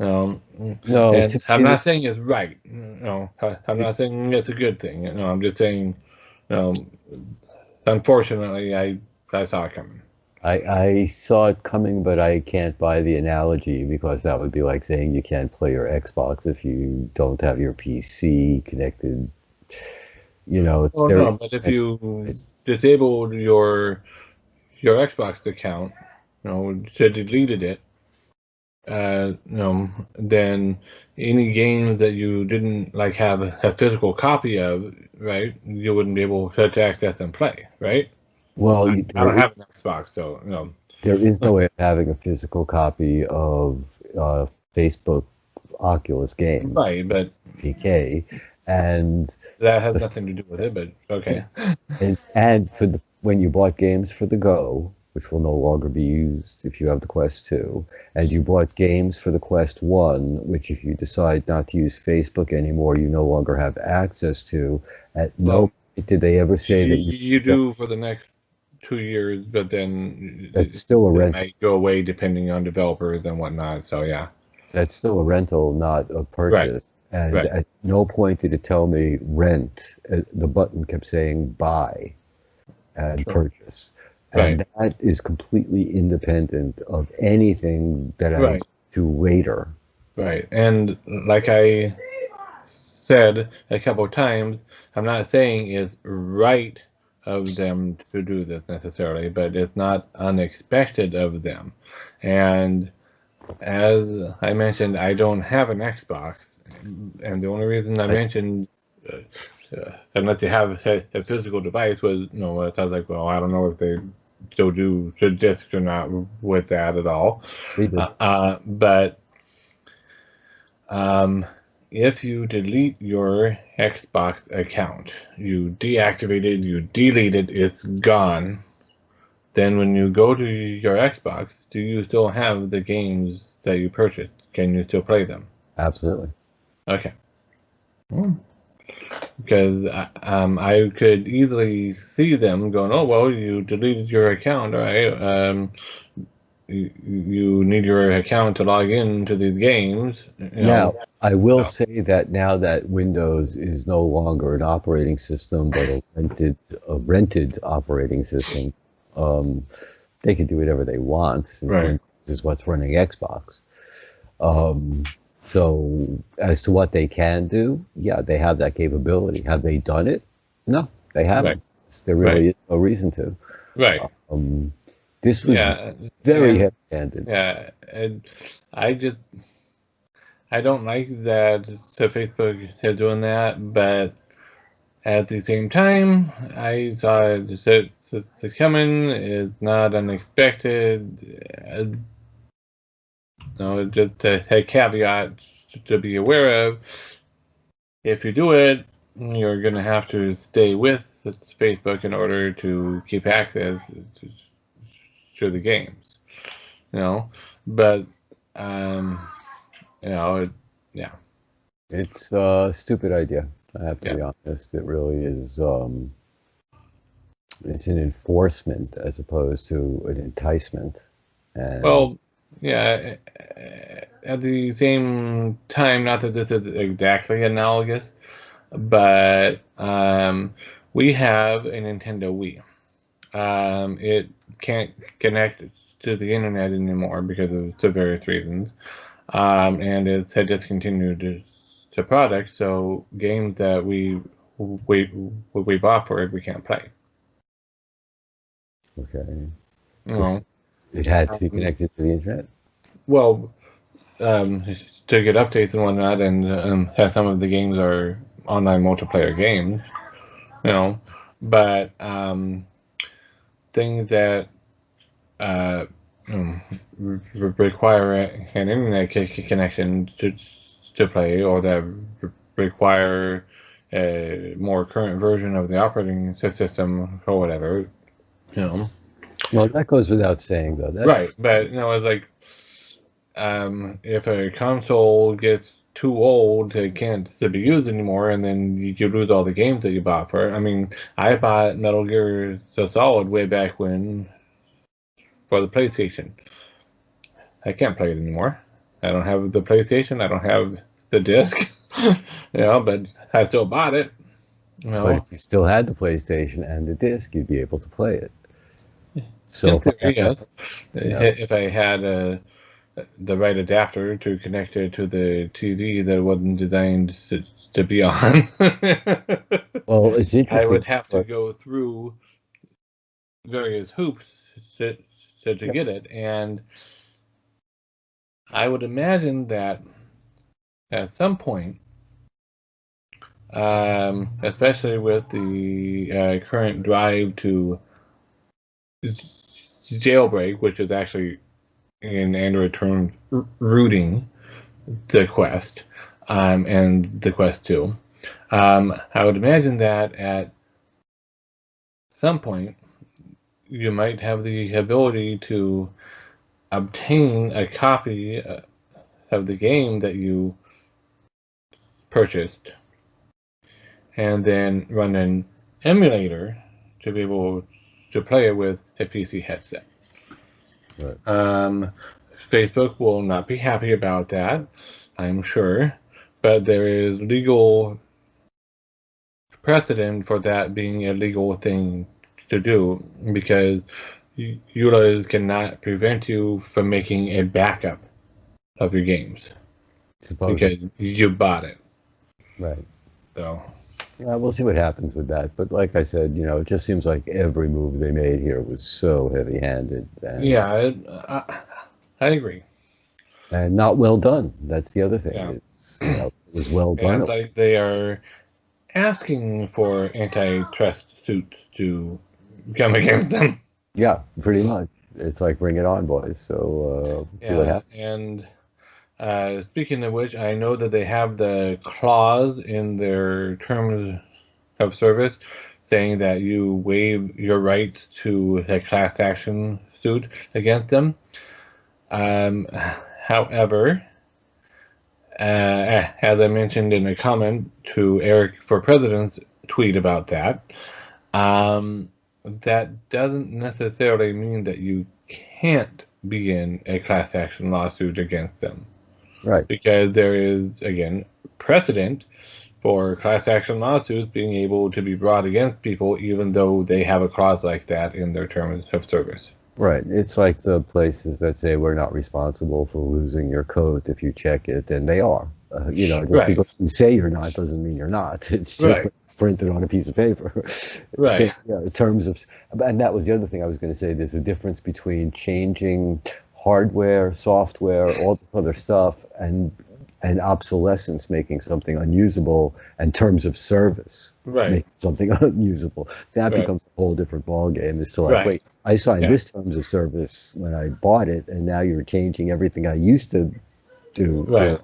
Um, No, and I'm not saying it's right. I'm not saying it's a good thing. I'm just saying, um, unfortunately, I saw it coming. I saw it coming, but I can't buy the analogy because that would be like saying you can't play your Xbox if you don't have your PC connected. You know, it's Oh very. no, but if you disabled your Xbox account, to deleted it, then any game that you didn't like have a physical copy of, right? You wouldn't be able to access and play, right? Well, I don't have an Xbox, so there is no way of having a physical copy of Facebook Oculus games, right, but PK, and that has the nothing to do with it. But okay, and for the when you bought games for the Go, which will no longer be used if you have the Quest 2, and you bought games for the Quest 1, which if you decide not to use Facebook anymore, you no longer have access to, at no well, point did they ever say that you do for the next 2 years, but then that's still a it rental. might go away depending on developers and whatnot. So yeah, That's still a rental, not a right, purchase. And right, at no point did it tell me rent. The button kept saying buy and sure, purchase. right, And that is completely independent of anything that I right, go to later. right. And like I said a couple of times, I'm not saying it's right of them to do this necessarily, but it's not unexpected of them. And as I mentioned, I don't have an Xbox, and the only reason I I, mentioned unless you have a physical device was, I was like, well, I don't know if they still do the disc or not with that at all. they do. But um, if you delete your Xbox account, you deactivate it, you delete it, it's gone. Then when you go to your Xbox, do you still have the games that you purchased? Can you still play them? Absolutely. Okay. Because I could easily see them going, oh, well, you deleted your account, all right? You need your account to log in to these games, Now, I will So, say that now that Windows is no longer an operating system, but a rented operating system, um, they can do whatever they want since right, Windows is what's running Xbox. Um, so as to what they can do, yeah, they have that capability. Have they done it? No, they right, haven't. There right, really is no reason to. right. Um, this was Yeah, very and heavy-handed. yeah, and I just I don't like that the Facebook is doing that, but at the same time, I saw it's coming. It's not unexpected. Just a caveat to be aware of. If you do it, you're going to have to stay with Facebook in order to keep access to the games. You know, but um, it, yeah, It's a stupid idea. I have to yeah. be honest. It really is. It's an enforcement as opposed to an enticement. And Well, yeah. At the same time, not that this is exactly analogous, but we have a Nintendo Wii. It can't connect to the internet anymore because of various reasons, and it's had discontinued to product. So games that we we bought for it, we can't play. okay, You because know, it had to be um, connected to the internet. well, to get updates and whatnot, and have some of the games are online multiplayer games. You know, but things that uh, um, require an internet connection to play, or that require a more current version of the operating system or whatever. You know, Well, that goes without saying, though. That's right? But it's like if a console gets too old, it can't to be used anymore, and then you lose all the games that you bought for it. I mean, I bought Metal Gear Solid way back when for the PlayStation. I can't play it anymore. I don't have the PlayStation. I don't have the disc. But I still bought it. You but know, if you still had the PlayStation and the disc, you'd be able to play it. So in if I theory, have, yes. you know, If I had the right adapter to connect it to the TV that wasn't designed to be on. Well, it's I interesting would have to go because through various hoops to, to yeah, get it, and I would imagine that at some point, especially with the current drive to jailbreak, which is actually in Android terms rooting the Quest and the Quest 2. I would imagine that at some point you might have the ability to obtain a copy of the game that you purchased and then run an emulator to be able to play it with a PC headset. right. Um, Facebook will not be happy about that, I'm sure, but there is legal precedent for that being a legal thing to do because EULAs cannot prevent you from making a backup of your games Supposedly, because you bought it. right. So We'll see what happens with that. But like I said, it just seems like every move they made here was so heavy-handed yeah, I agree. and not well done. That's the other thing. Yeah, It was well done. and like they are asking for antitrust suits to come against them. Yeah, pretty much. It's like bring it on, boys. So see what Yeah, happens. and speaking of which, I know that they have the clause in their terms of service saying that you waive your right to a class action suit against them. However, as I mentioned in a comment to Eric for President's tweet about that, um, that doesn't necessarily mean that you can't begin a class action lawsuit against them. Right. Because there is, again, precedent for class action lawsuits being able to be brought against people even though they have a clause like that in their terms of service. Right. It's like the places that say we're not responsible for losing your coat if you check it, and they are. Just Right, because you say you're not doesn't mean you're not. It's just right, printed on a piece of paper. right, Same, in terms of, and that was the other thing I was going to say. There's a difference between changing hardware, software, all this other stuff, and obsolescence, making something unusable, and terms of service, right, making something unusable. That right, becomes a whole different ballgame. It's to like, right, wait, I signed yeah, this terms of service when I bought it, and now you're changing everything I used to do right,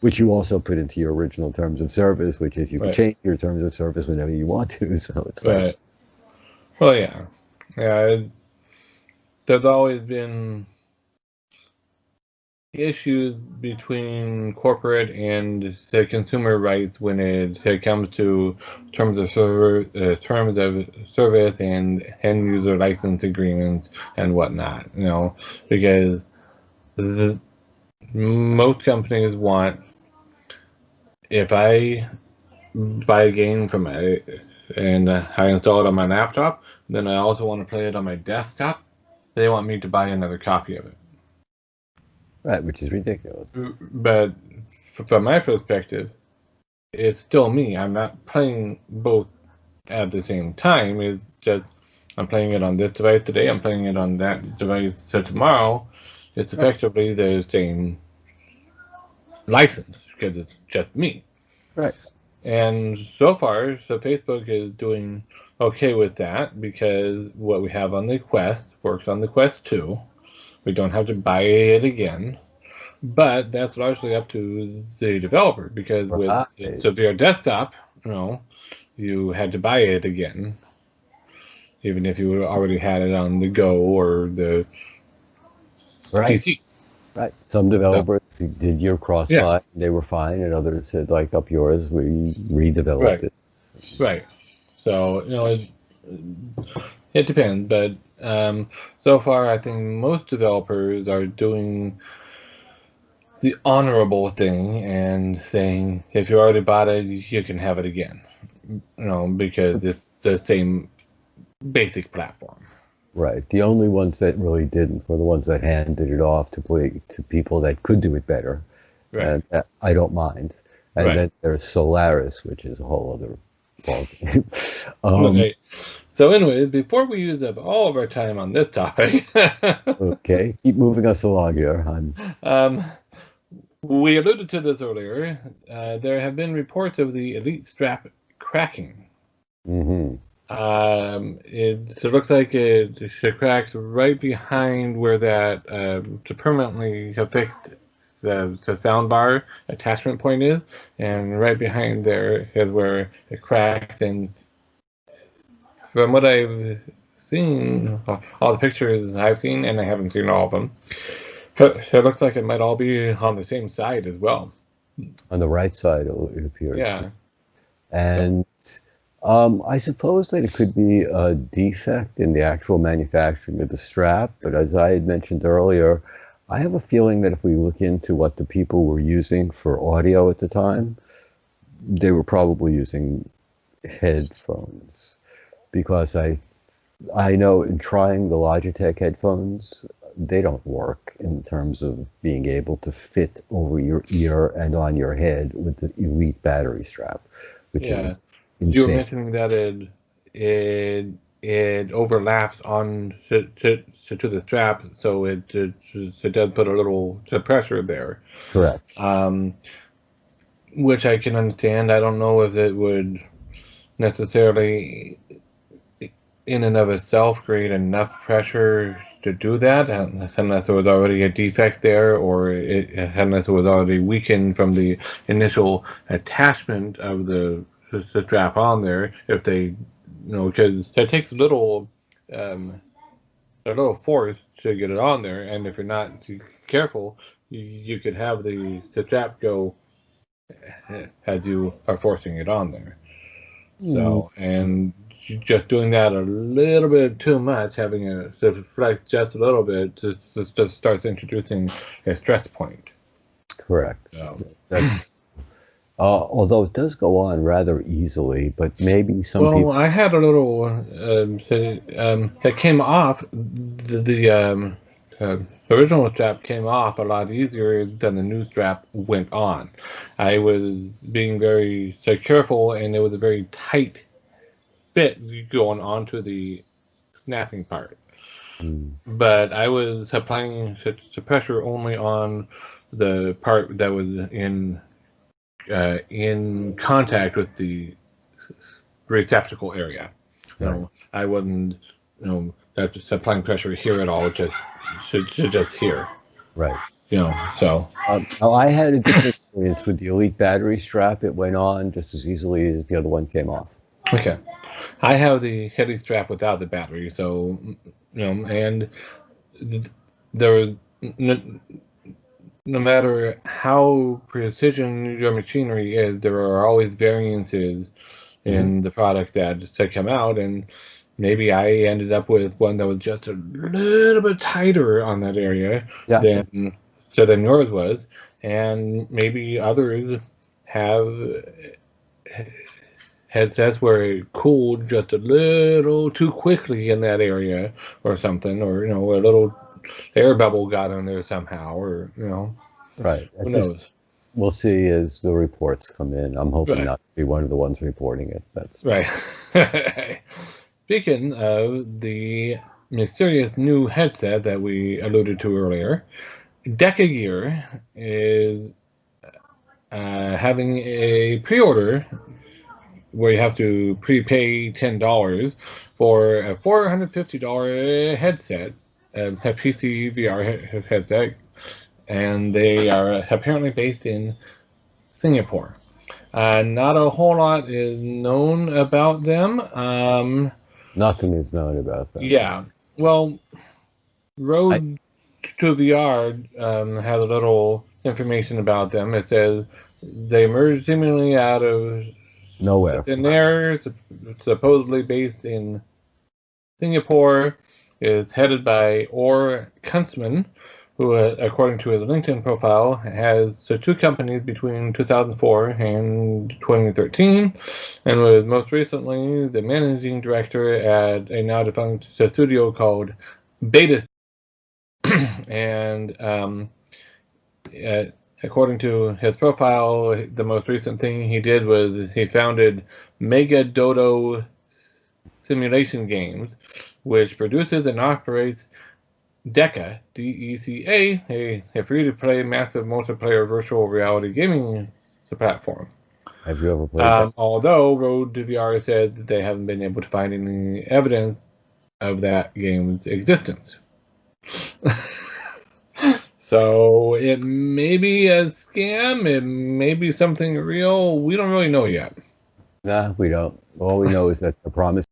which you also put into your original terms of service, which is you can right, change your terms of service whenever you want to. So it's like, right. Well, yeah, yeah. There's always been issues between corporate and the consumer rights when it comes to terms of service and end user license agreements and whatnot. Because the most companies want if I buy a game from my and I install it on my laptop, then I also want to play it on my desktop. They want me to buy another copy of it. right, which is ridiculous. But from my perspective, it's still me. I'm not playing both at the same time. It's just I'm playing it on this device today. I'm playing it on that device tomorrow. It's Right, effectively the same license because it's just me. right. And so far, so Facebook is doing okay with that because what we have on the Quest works on the Quest 2. We don't have to buy it again. But that's largely up to the developer because with Right, Severe Desktop, you had to buy it again, even if you already had it on the Go or the right, PC. right. Some So, developers did your yeah, crossfire, they were fine, and others said, like up yours, we redeveloped right, it. right. So, it depends, but so far I think most developers are doing the honorable thing and saying if you already bought it, you can have it again. Because it's the same basic platform. Right. The only ones that really didn't were the ones that handed it off to people that could do it better, Right. and I don't mind. And Right. then there's Solaris, which is a whole other ballgame. Okay. So anyway, before we use up all of our time on this topic, Okay, keep moving us along here. um, we alluded to this earlier. There have been reports of the Elite Strap cracking. Hmm. It looks like it cracks right behind where that to permanently affix the sound bar attachment point is, and right behind there is where it cracks. And from what I've seen, all the pictures I've seen, and I haven't seen all of them, it looks like it might all be on the same side as well. On the right side, it appears. Yeah. So And I suppose that it could be a defect in the actual manufacturing of the strap, but as I had mentioned earlier, I have a feeling that if we look into what the people were using for audio at the time, they were probably using headphones because I know in trying the Logitech headphones, they don't work in terms of being able to fit over your ear and on your head with the Elite battery strap, which yeah, is you were insane. mentioning that it it overlaps on to the strap, so it does put a little pressure there, Correct. um, which I can understand. I don't know if it would necessarily, in and of itself, create enough pressure to do that, unless there was already a defect there, or unless it was already weakened from the initial attachment of the strap on there. If they, because it takes um, a little force to get it on there, and if you're not too careful, you could have the strap go as you are forcing it on there. Mm, So, and just doing that a little bit too much, having it flex just a little bit, just starts introducing a stress point. correct. So, That's although it does go on rather easily, but maybe some well, people. I had a little that came off uh, original strap came off a lot easier than the new strap went on. I was being very so careful, and it was a very tight fit going onto the snapping part. Mm, But I was applying such pressure only on the part that was in contact with the receptacle area. right, I wasn't, just applying pressure here at all. Just here. right. So Now I had a different experience with the Elite battery strap. It went on just as easily as the other one came off. okay. I have the heavy strap without the battery, so and there was no matter how precision your machinery is, there are always variances Hmm. in the product that to come out, and maybe I ended up with one that was just a little bit tighter on that area Yeah, than yours was, and maybe others have headsets where it cooled just a little too quickly in that area or something, or a little air bubble got in there somehow, or right. who At this, knows. we'll see as the reports come in. I'm hoping Right. not to be one of the ones reporting it. That's Right. Speaking of the mysterious new headset that we alluded to earlier, Decagear is having a pre-order where you have to prepay $10 for a $450 headset, a PC VR headset, and they are apparently based in Singapore. Not a whole lot is known about them. nothing is known about them. Yeah. Well, I Road to VR has a little information about them. It says they emerged seemingly out of nowhere. thin air, supposedly based in Singapore. Is headed by Or Kunstman, who, according to his LinkedIn profile, has two companies between 2004 and 2013, and was most recently the managing director at a now defunct studio called Beta. And according to his profile, the most recent thing he did was he founded Mega Dodo Simulation Games, which produces and operates Deca, D-E-C-A, a free-to-play massive multiplayer virtual reality gaming platform. Have you ever played that? Although Road to VR said that they haven't been able to find any evidence of that game's existence. So it may be a scam, it may be something real, we don't really know yet. Nah, we don't. All we know is that the promise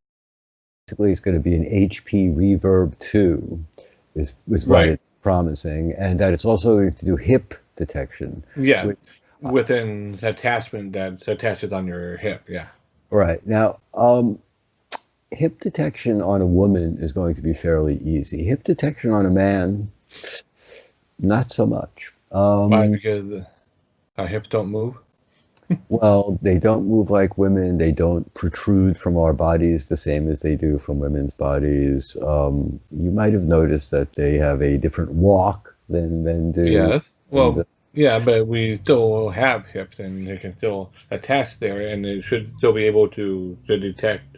basically is going to be an HP Reverb 2 is what Right. it's promising, and that it's also going to do hip detection. Yeah, Which, with an attachment that attaches on your hip, yeah. right. Now, hip detection on a woman is going to be fairly easy. Hip detection on a man, not so much. Why? Because our hips don't move? Well, they don't move like women. They don't protrude from our bodies the same as they do from women's bodies. You might have noticed that they have a different walk than men do. Yes. And, Well, yeah, but we still have hips and they can still attach there and it should still be able to detect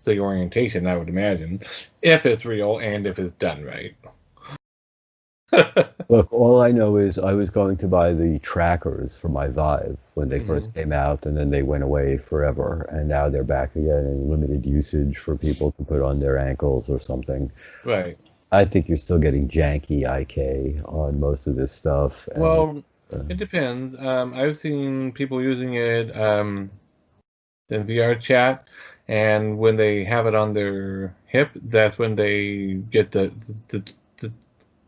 the orientation, I would imagine, if it's real and if it's done right. look, all I know is I was going to buy the trackers for my Vive when they first came out, and then they went away forever, and now they're back again in limited usage for people to put on their ankles or something. Right. I think you're still getting janky IK on most of this stuff. And, Well, it depends. I've seen people using it in VR chat, and when they have it on their hip, that's when they get the,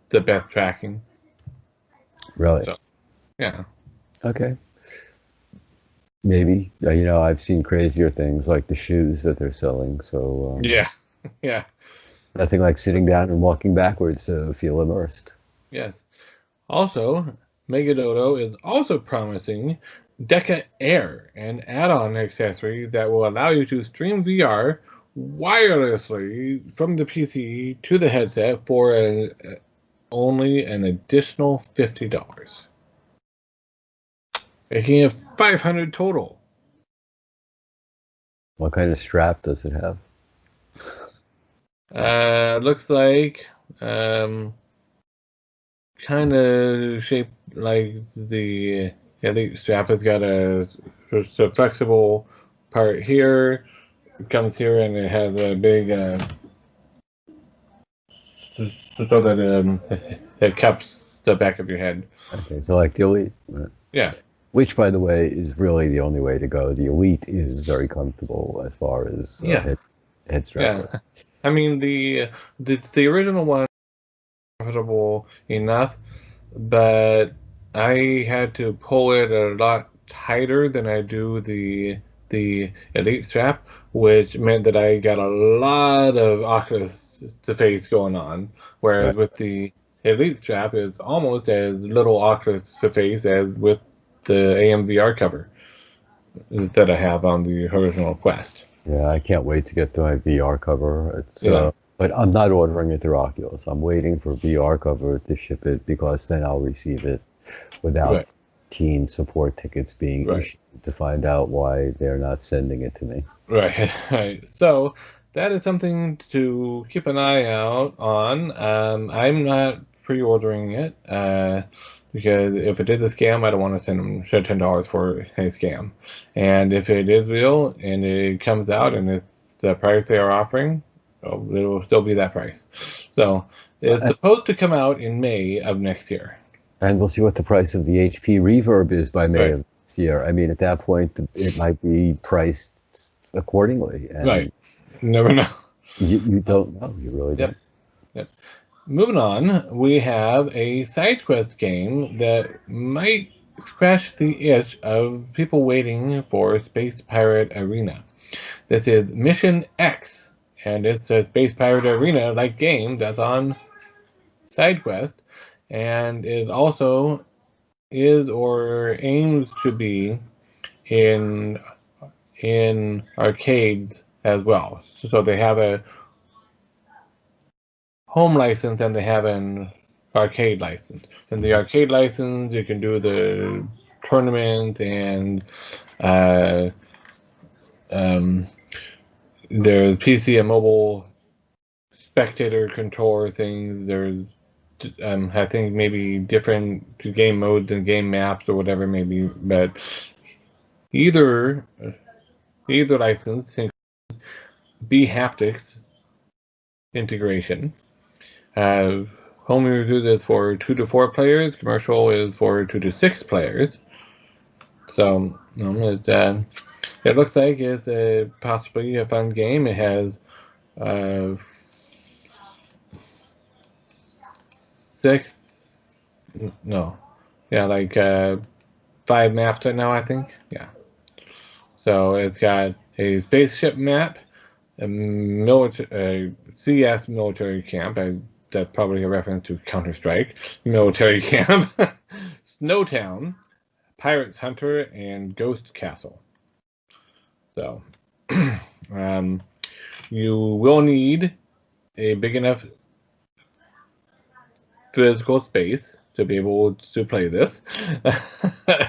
the best tracking. really? So, yeah. Okay. Maybe. You know, I've seen crazier things like the shoes that they're selling. So Yeah. Yeah. nothing like sitting down and walking backwards to feel immersed. Yes. Also, Megadodo is also promising Decagear, an add-on accessory that will allow you to stream VR wirelessly from the PC to the headset for only an additional $50, making it 500 total. What kind of strap does it have? Looks like kind of shaped like the Elite strap. Has got a flexible part here. It comes here and it has a big so that it cups the back of your head. Okay, so like the Elite. Right. Yeah. Which, by the way, is really the only way to go. The Elite is very comfortable as far as head strap. Yeah. I mean the original one was comfortable enough, but I had to pull it a lot tighter than I do the Elite strap, which meant that I got a lot of Oculus to face going on. Whereas with the Elite strap, it's almost as little Oculus to face as with the AMVR cover that I have on the original Quest. Yeah, I can't wait to get to my VR cover. But I'm not ordering it through Oculus. I'm waiting for VR cover to ship it because then I'll receive it without teen support tickets being issued to find out why they're not sending it to me. Right. So that is something to keep an eye out on. I'm not pre-ordering it because if it is a scam, I don't want to shed $10 for a scam. And if it is real and it comes out and it's the price they are offering, it will still be that price. So it's supposed to come out in May of next year. And we'll see what the price of the HP Reverb is by May of this year. I mean, at that point, it might be priced accordingly. And You never know. You don't know. You really don't. Yep. Moving on, we have a side quest game that might scratch the itch of people waiting for Space Pirate Arena. This is Mission X, and it's a Space Pirate Arena-like game that's on SideQuest, and is or aims to be in arcades as well. So they have a home license and they have an arcade license. In the arcade license, you can do the tournament and uh, um, there's PC and mobile spectator controller things. There's I think maybe different game modes and game maps or whatever maybe, but either license can be haptics integration. Home users is for 2 to 4 players. Commercial is for 2 to 6 players. So it looks like it's possibly a fun game. It has uh, 6, no, yeah, like 5 maps right now, I think. Yeah. So it's got a spaceship map, a CS military camp. That's probably a reference to Counter-Strike military camp. Snowtown, Pirate's Hunter, and Ghost Castle. So, you will need a big enough physical space to be able to play this.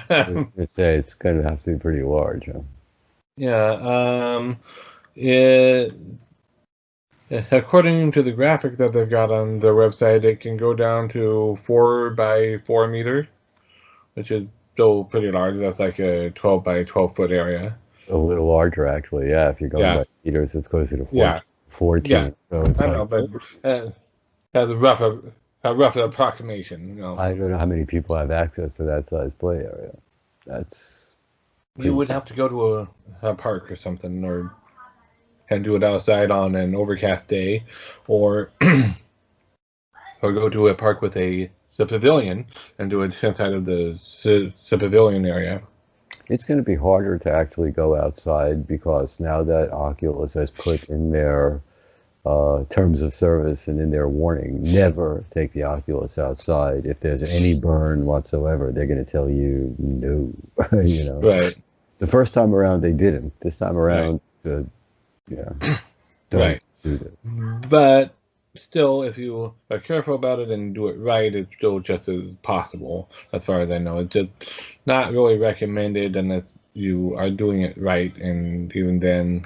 I'd say it's going to have to be pretty large. Huh? Yeah. It according to the graphic that they've got on their website, it can go down to 4 by 4 meters, which is still pretty large. That's like a 12 by 12 foot area. A little larger, actually. Yeah, if you're going by meters, it's closer to 14. Yeah. So it's I know, but as a rough approximation. You know. I don't know how many people have access to that size play area. You would have to go to a park or something, and do it outside on an overcast day, or go to a park with a pavilion and do it inside of the pavilion area. It's going to be harder to actually go outside because now that Oculus has put in their terms of service and in their warning, never take the Oculus outside. If there's any burn whatsoever, they're going to tell you no. You know, right. The first time around they didn't. This time around, right. Don't right. do this. But still, if you are careful about it and do it right, it's still just as possible, as far as I know. It's just not really recommended unless you are doing it right, and even then...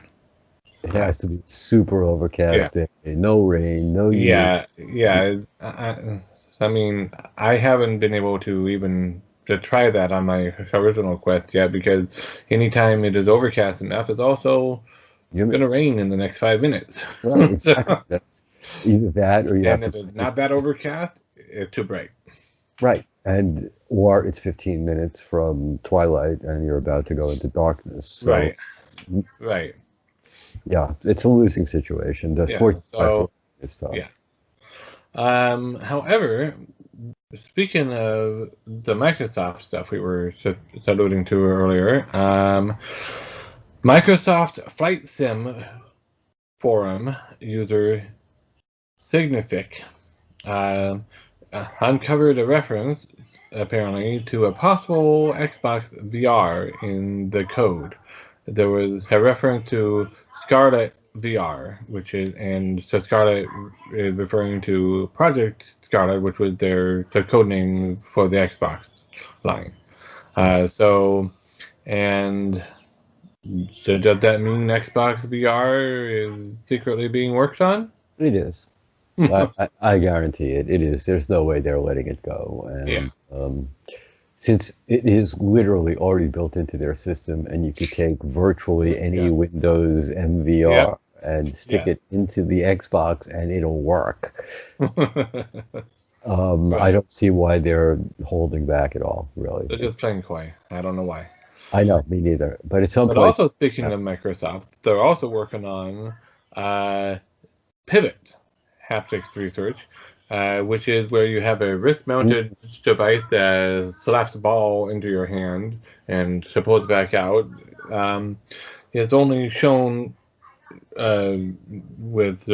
It has to be super overcast day, no rain, no... Yeah. I mean, I haven't been able to even to try that on my original Quest yet, because anytime it is overcast enough, it's also going to rain in the next 5 minutes. Right, exactly. That's either that or you have to... And if it's not that overcast, it's too bright. Right. Or it's 15 minutes from twilight and you're about to go into darkness. So, right. Yeah, it's a losing situation. It's tough. Yeah. However, speaking of the Microsoft stuff we were alluding to earlier, Microsoft Flight Sim forum user Signific uncovered a reference, apparently, to a possible Xbox VR in the code. There was a reference to Scarlet VR, so Scarlet is referring to Project Scarlet, which was the code name for the Xbox line. So does that mean Xbox VR is secretly being worked on? It is. I guarantee it. It is. There's no way they're letting it go. And since it is literally already built into their system, and you could take virtually any Windows MVR and stick it into the Xbox, and it'll work. I don't see why they're holding back at all, really. They're just playing coy. I don't know why. I know, me neither. But at some point... also, speaking of Microsoft, they're also working on Pivot haptics research, which is where you have a wrist-mounted device that slaps the ball into your hand and pulls it back out. It's only shown uh, with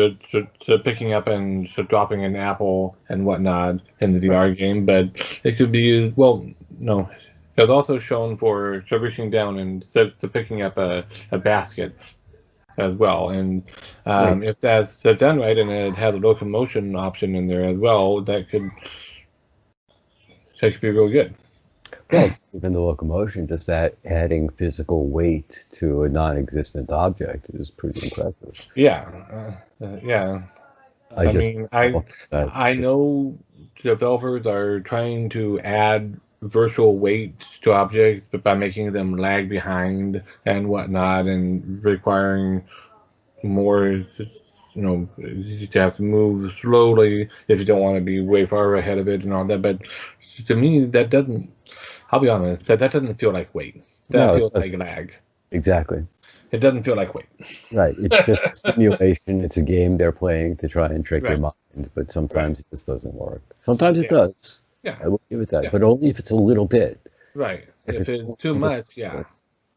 picking up and dropping an apple and whatnot in the VR game, but it could be used. Well, no, it's also shown for reaching down and picking up a basket as well. And Right. if that's done right and it has a locomotion option in there as well, that could be real good. Well, even the locomotion, just that adding physical weight to a non-existent object is pretty impressive. Yeah, yeah. I I just mean, I that's know developers are trying to add virtual weight to objects, but by making them lag behind and whatnot, and requiring more, you have to move slowly if you don't want to be way far ahead of it and all that. But to me, that doesn't. I'll be honest, that doesn't feel like weight. That no, it feels like doesn't. lag. Exactly. It doesn't feel like weight. Right. It's just a simulation. It's a game they're playing to try and trick your Right, mind, but right. sometimes it just doesn't work. Sometimes it Yeah, does. yeah, I will give it that, yeah. but only if it's a little bit. Right. If If it's it's too only just much, yeah,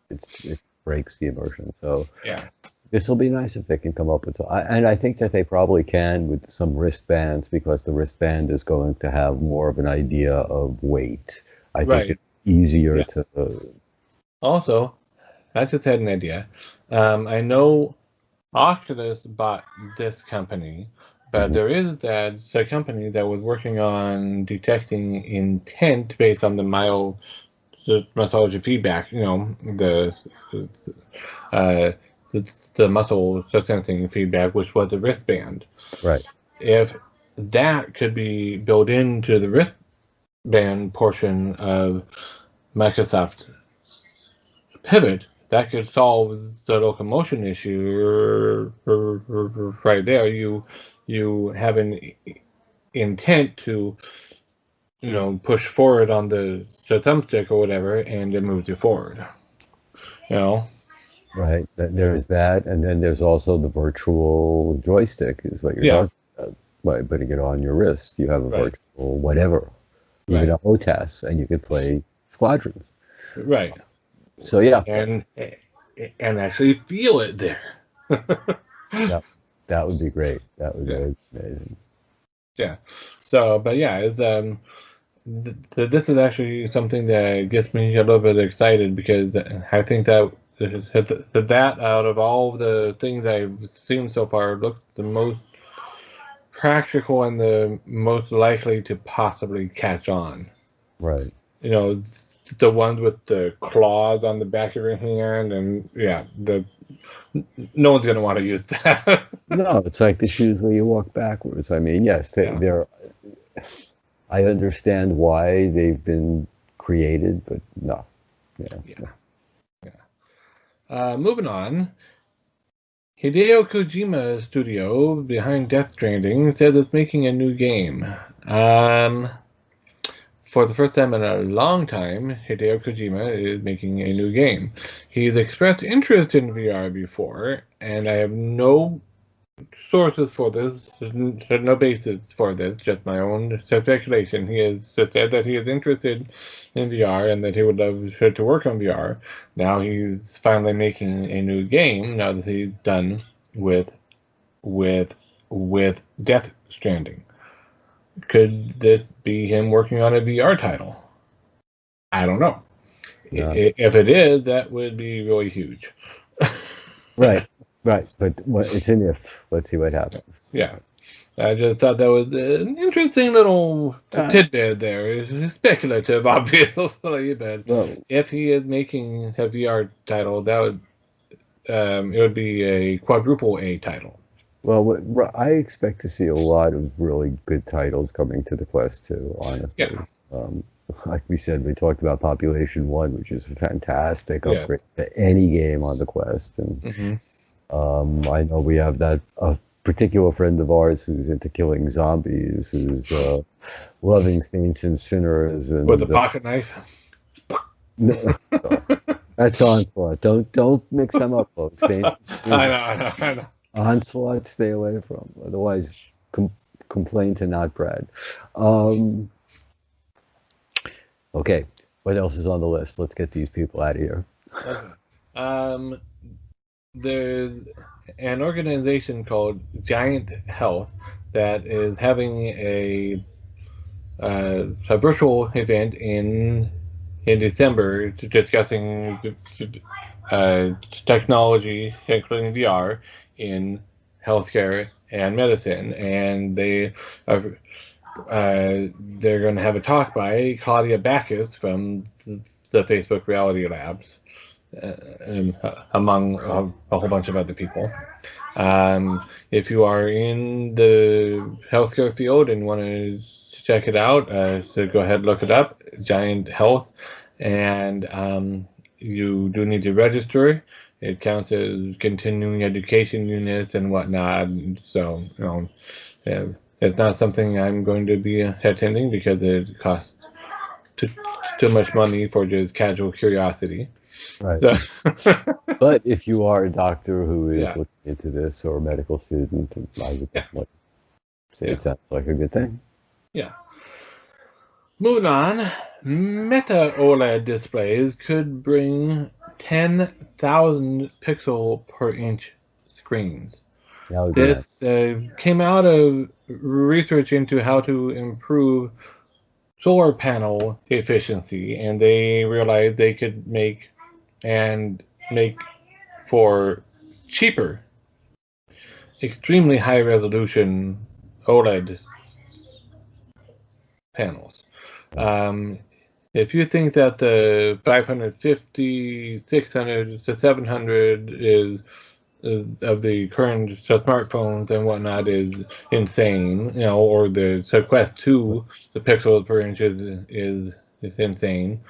it breaks the immersion. So yeah, this will be nice if they can come up with. And I think that they probably can with some wristbands because the wristband is going to have more of an idea of weight. I think right. it's easier Yeah. to. Also, I just had an idea. I know Oculus bought this company, but Mhm. there is a company that was working on detecting intent based on the mythology feedback. Uh, the, the muscle sensing feedback, which was the wristband. Right. If that could be built into the wristband portion of Microsoft Pivot, that could solve the locomotion issue right there. You have an intent to push forward on the thumbstick or whatever, and it moves you forward. You know, Right. There's that, and then there's also the virtual joystick, is what you're yeah, talking about. By putting it on your wrist, you have a right, virtual whatever, even right, a HOTAS, and you could play squadrons. right, So yeah, and actually feel it there. that that would be great. That would Yeah, be amazing. yeah. So, but yeah, it's this is actually something that gets me a little bit excited because I think that out of all the things I've seen so far looks the most practical and the most likely to possibly catch on. Right. You know, the ones with the claws on the back of your hand, and yeah, the no one's gonna want to use that. No, it's like the shoes where you walk backwards. I mean, yes, Yeah, they're. I understand why they've been created, but no. Yeah. yeah, yeah. Moving on. Hideo Kojima studio behind Death Stranding says it's making a new game. Um, for the first time in a long time, Hideo Kojima is making a new game. He's expressed interest in VR before, and I have no sources for this. There's no basis for this, just my own speculation. He has said that he is interested in VR and that he would love to work on VR. Now he's finally making a new game. Now that he's done with with Death Stranding. Could this be him working on a VR title? I don't know. No. If it is, that would be really huge. Right. Right. But it's an if. Let's see what happens. Yeah. I just thought that was an interesting little Uh, tidbit there. It's speculative, obviously, but well, if he is making a VR title, that would it would be a quadruple A title. Well, I expect to see a lot of really good titles coming to the Quest too, Yeah. honestly. Um, like we said, we talked about Population One, which is a fantastic Yes. upgrade to any game on the Quest. And Hmm. I know we have that a particular friend of ours who's into killing zombies, who's loving Saints and Sinners, With a and pocket knife. no, that's Onslaught. Don't mix them up, folks. Saints and I Sinners. know, I know, I know. Onslaught, stay away from. Otherwise, complain to not Brad. Um, okay, what else is on the list? Let's get these people out of here. Okay. Um, there. an organization called Giant Health that is having a virtual event in December discussing technology, including VR, in healthcare and medicine, and are they're going to have a talk by Claudia Backus from the Facebook Reality Labs, among a whole bunch of other people. If you are in the healthcare field and want to check it out, so go ahead and look it up, Giant Health, and you do need to register. It counts as continuing education units and whatnot. So, yeah, it's not something I'm going to be attending because it costs too, too much money for just casual curiosity. Right. So, But if you are a doctor who is yeah, looking into this or a medical student, I would yeah, definitely say yeah, it sounds like a good thing. yeah. Moving on, Meta OLED displays could bring 10,000 pixel per inch screens. That would be nice. This came out of research into how to improve solar panel efficiency, and they realized they could make for cheaper, extremely high resolution OLED panels. Um, if you think that the 550, 600 to 700 is of the current smartphones and whatnot is insane, or the Quest 2, the pixels per inch is insane.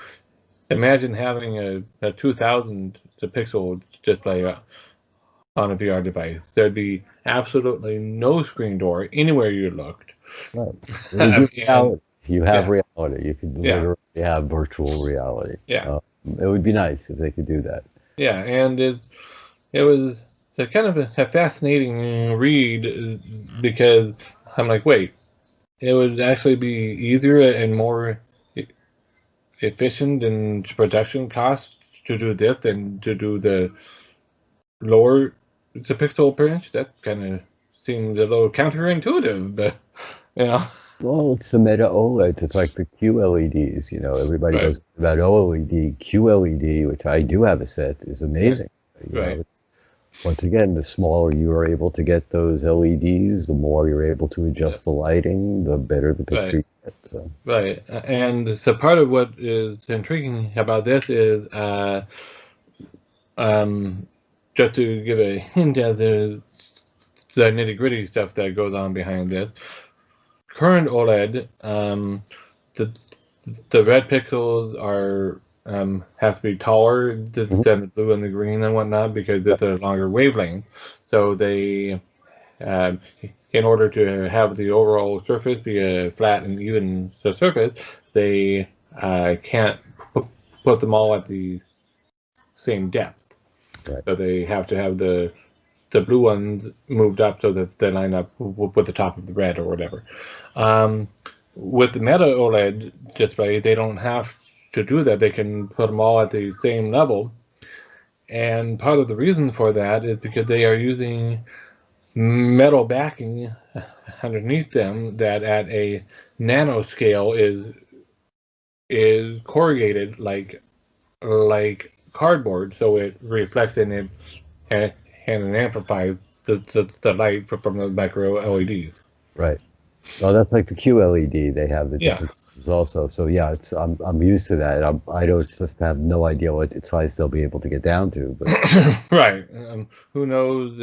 Imagine having a 2000 pixel display on a VR device. There'd be absolutely no screen door anywhere you looked. Right. It would be And reality. You have yeah, reality. You could yeah, literally have virtual reality. yeah, It would be nice if they could do that. yeah. And it was a kind of a fascinating read because I'm like, wait, it would actually be easier and more efficient in production costs to do this than to do the lower the pixel per inch. That kind of seems a little counterintuitive, but you know, Well, it's the meta OLEDs. It's like the QLEDs. Everybody right, goes about OLED. QLED, which I do have a set, is yeah, amazing. right, It's, once again, the smaller you are able to get those LEDs, the more you're able to yeah, adjust the lighting, the better the picture right. you get. So, Right, and so part of what is intriguing about this is, um, just to give a hint at the nitty-gritty stuff that goes on behind this. Current OLED, the the red pixels are have to be taller mhm. than the blue and the green and whatnot because it's a longer wavelength. So they, um, in order to have the overall surface be a flat and even surface, they can't put them all at the same depth. Right. So they have to have the blue ones moved up so that they line up with the top of the red or whatever. Um, with the Meta OLED display, they don't have to do that. They can put them all at the same level. And part of the reason for that is because they are using metal backing underneath them that at a nanoscale is corrugated like cardboard, so it reflects in it and it amplifies the light from the micro LEDs. Right. Well, that's like the QLED. They have the Yeah, different sizes also. So yeah, I'm used to that. I don't just have no idea what size they'll be able to get down to, but right. Who knows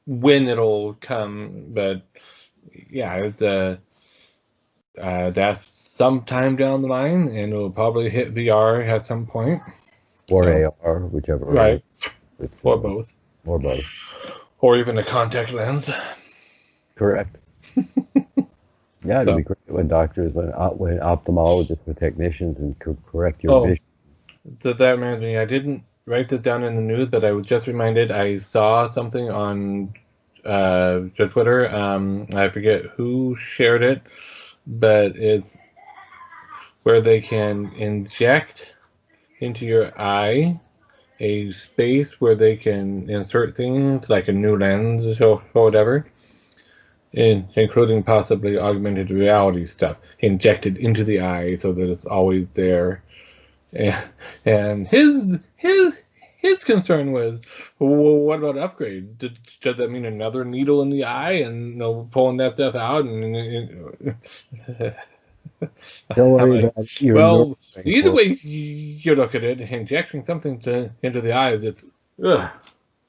when it'll come, but yeah, that's sometime down the line, and it'll probably hit VR at some point. or So, AR, whichever it is. right, It's or both, or both. or even a contact lens. Correct. Yeah, it'd be So, great when doctors, when ophthalmologists, and technicians, and could correct your oh, vision. that reminds me, I didn't write this down in the news, but I was just reminded I saw something on Twitter. I forget who shared it, but it's where they can inject into your eye a space where they can insert things like a new lens or whatever, including possibly augmented reality stuff injected into the eye so that it's always there. And his concern was, well, what about upgrade? Does that mean another needle in the eye and pulling that stuff out? And Don't I'm worry like, about your nerve well, link. either way you look at it, injecting something into the eyes, it's ugh.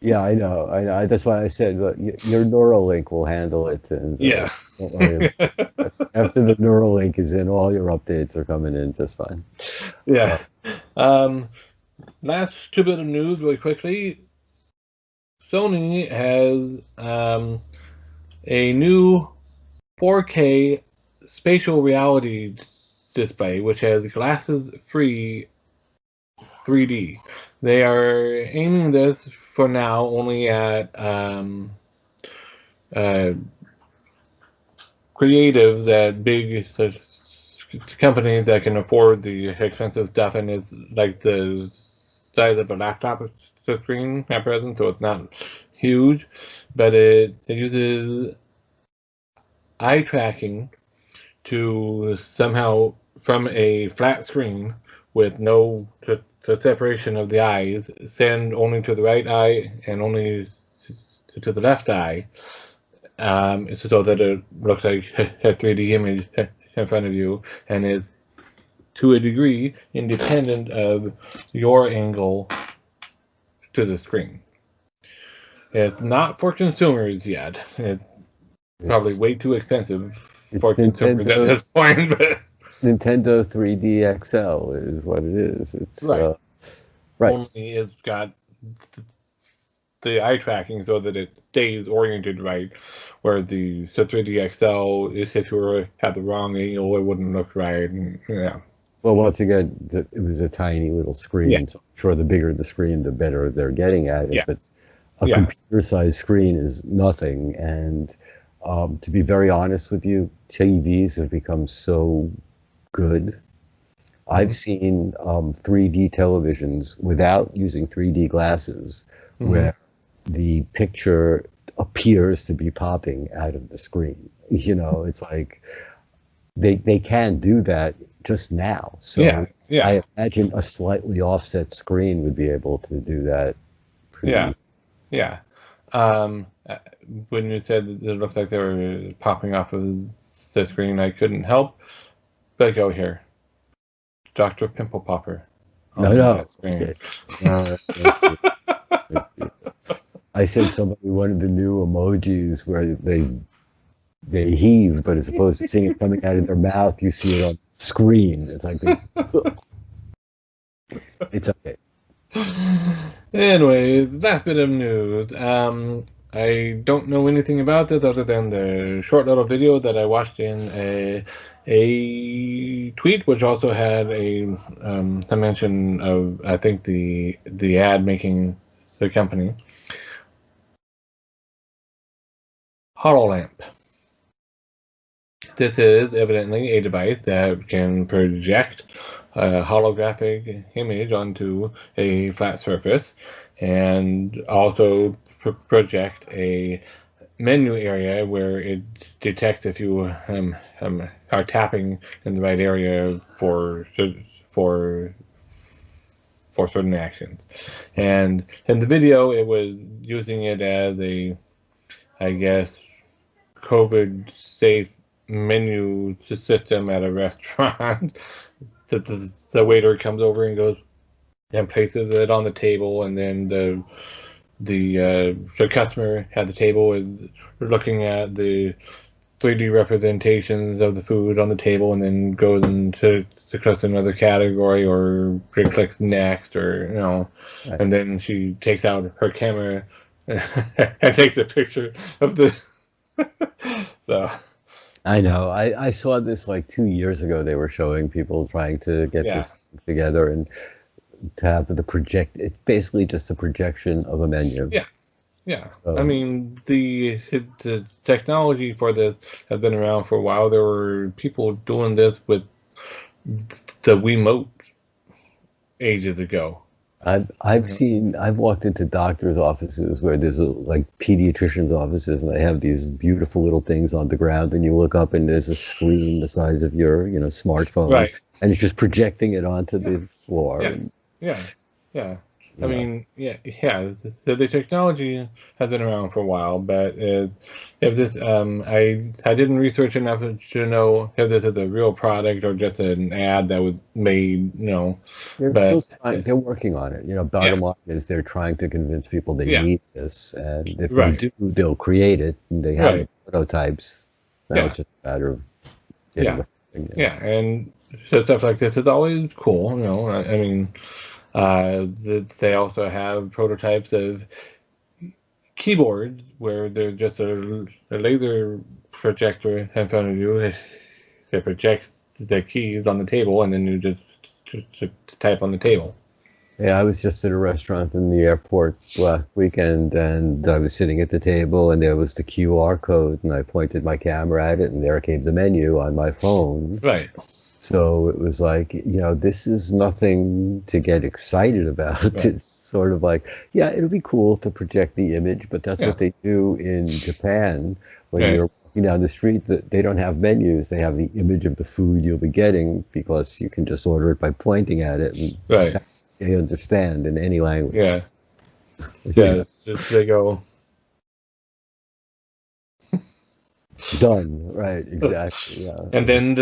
Yeah, I know. That's why I said, but your Neuralink will handle it, and Yeah. don't worry about it. After the Neuralink is in, all your updates are coming in just fine. Yeah. Um, Last two bit of news, really quickly. Sony has a new 4K spatial reality display, which has glasses-free 3D. They are aiming this for now only at uh, creatives at big companies that can afford the expensive stuff, and it's like the size of a laptop screen at present, so it's not huge, but it uses eye tracking to somehow, from a flat screen with no separation of the eyes, send only to the right eye and only to the left eye, so that it looks like a 3D image in front of you, and is to a degree independent of your angle to the screen. It's not for consumers yet. It's probably It's way too expensive it's for consumers at this point, but Nintendo 3D XL is what it is. It's right. right. Only it's got the eye tracking so that it stays oriented right, where the 3D XL is, if you were at the wrong angle, it wouldn't look right. And, yeah. Well, once again, it was a tiny little Yeah. screen. So I'm sure the bigger the screen, the better they're getting at it. Yeah. But a Yeah. computer-sized screen is nothing. And to be very honest with you, TVs have become so good. I've seen 3D televisions without using 3D glasses, Mm-hmm. where the picture appears to be popping out of the screen. It's like they can do that just now. Yeah. So Yeah. I imagine a slightly offset screen would be able to do that pretty Yeah. easily. Yeah. Um, uh, when you said that it looked like they were popping off of the screen, I couldn't help but go here. Dr. Pimple Popper No, on no. that screen. Okay. No, I said somebody wanted the new emojis where they heave, but as opposed to seeing it coming out of their mouth, you see it on screen. It's like it's okay. Anyway, last bit of news. I don't know anything about this other than the short little video that I watched in a tweet, which also had a mention of, I think, the ad making the company. HoloLamp. This is evidently a device that can project a holographic image onto a flat surface, and also project a menu area where it detects if you are tapping in the right area for for certain actions. And in the video, it was using it as I guess, COVID safe menu system at a restaurant. The waiter comes over and goes and places it on the table, and then the customer at the table is looking at the 3D representations of the food on the table, and then goes into to click another category, or clicks next, or Right. and then she takes out her camera and takes a picture of the so I know. I saw this like 2 years ago. They were showing people trying to get yeah. this together and to have the project. It's basically just a projection of a menu. Yeah, yeah. I So mean, the technology for this has been around for a while. There were people doing this with the Wiimote ages ago. I've walked into doctors' offices where there's like pediatricians' offices, and they have these beautiful little things on the ground, and you look up and there's a screen the size of your, smartphone, Right. and it's just projecting it onto Yeah. the floor. Yeah. And Yeah. Yeah. I you know, mean, yeah. The technology has been around for a while, but if this, I didn't research enough to know if this is a real product or just an ad that was made, they're But still trying. They're working on it. yeah, Bottom line is they're trying to convince people they yeah, need this, and if they right, do, they'll create it. And they have the right, prototypes. Now yeah, it's just a matter of getting yeah, the thing. yeah, and so stuff like this is always cool. I mean, they also have prototypes of keyboards where they're just a laser projector in front of you. They project the keys on the table, and then you just type on the table. Yeah, I was just at a restaurant in the airport last weekend, and I was sitting at the table, and there was the QR code, and I pointed my camera at it, and there came the menu on my phone. Right, So it was like, this is nothing to get excited about. right, It's sort of like, yeah, it'll be cool to project the image, but that's yeah, what they do in Japan when right, you're walking down the street. That they don't have menus; they have the image of the food you'll be getting because you can just order it by pointing at it, and right, they understand in any language. yeah. So they go. Done. Right. Exactly. Yeah. And then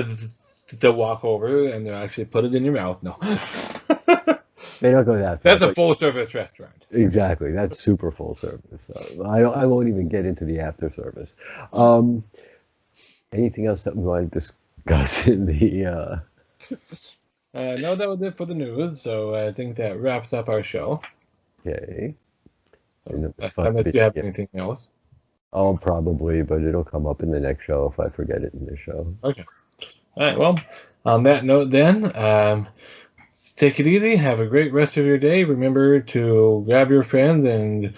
they'll walk over and they'll actually put it in your mouth. No. They don't go that far, That's a but full service restaurant. exactly. That's super full service. So I won't even get into the after service. Um, Anything else that we want to discuss in the, No, that was it for the news. So I think that wraps up our show. okay. So, And it was fun. unless you have Yeah. anything else. Oh, probably, but it'll come up in the next show if I forget it in this show. Okay. All right. Well, on that note, then, take it easy. Have a great rest of your day. Remember to grab your friends and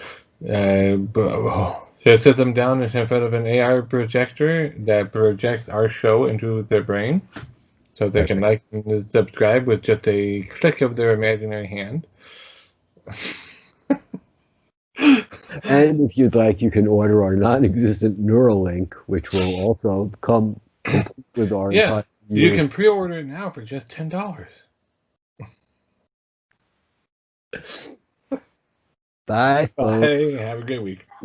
sit them down in front of an AR projector that projects our show into their brain, so they can Perfect. like and subscribe with just a click of their imaginary hand. And if you'd like, you can order our non-existent Neuralink, which will also come complete with our Yeah, entire you year's. can pre-order it now for just $10. Bye, folks. Bye. Have a good week.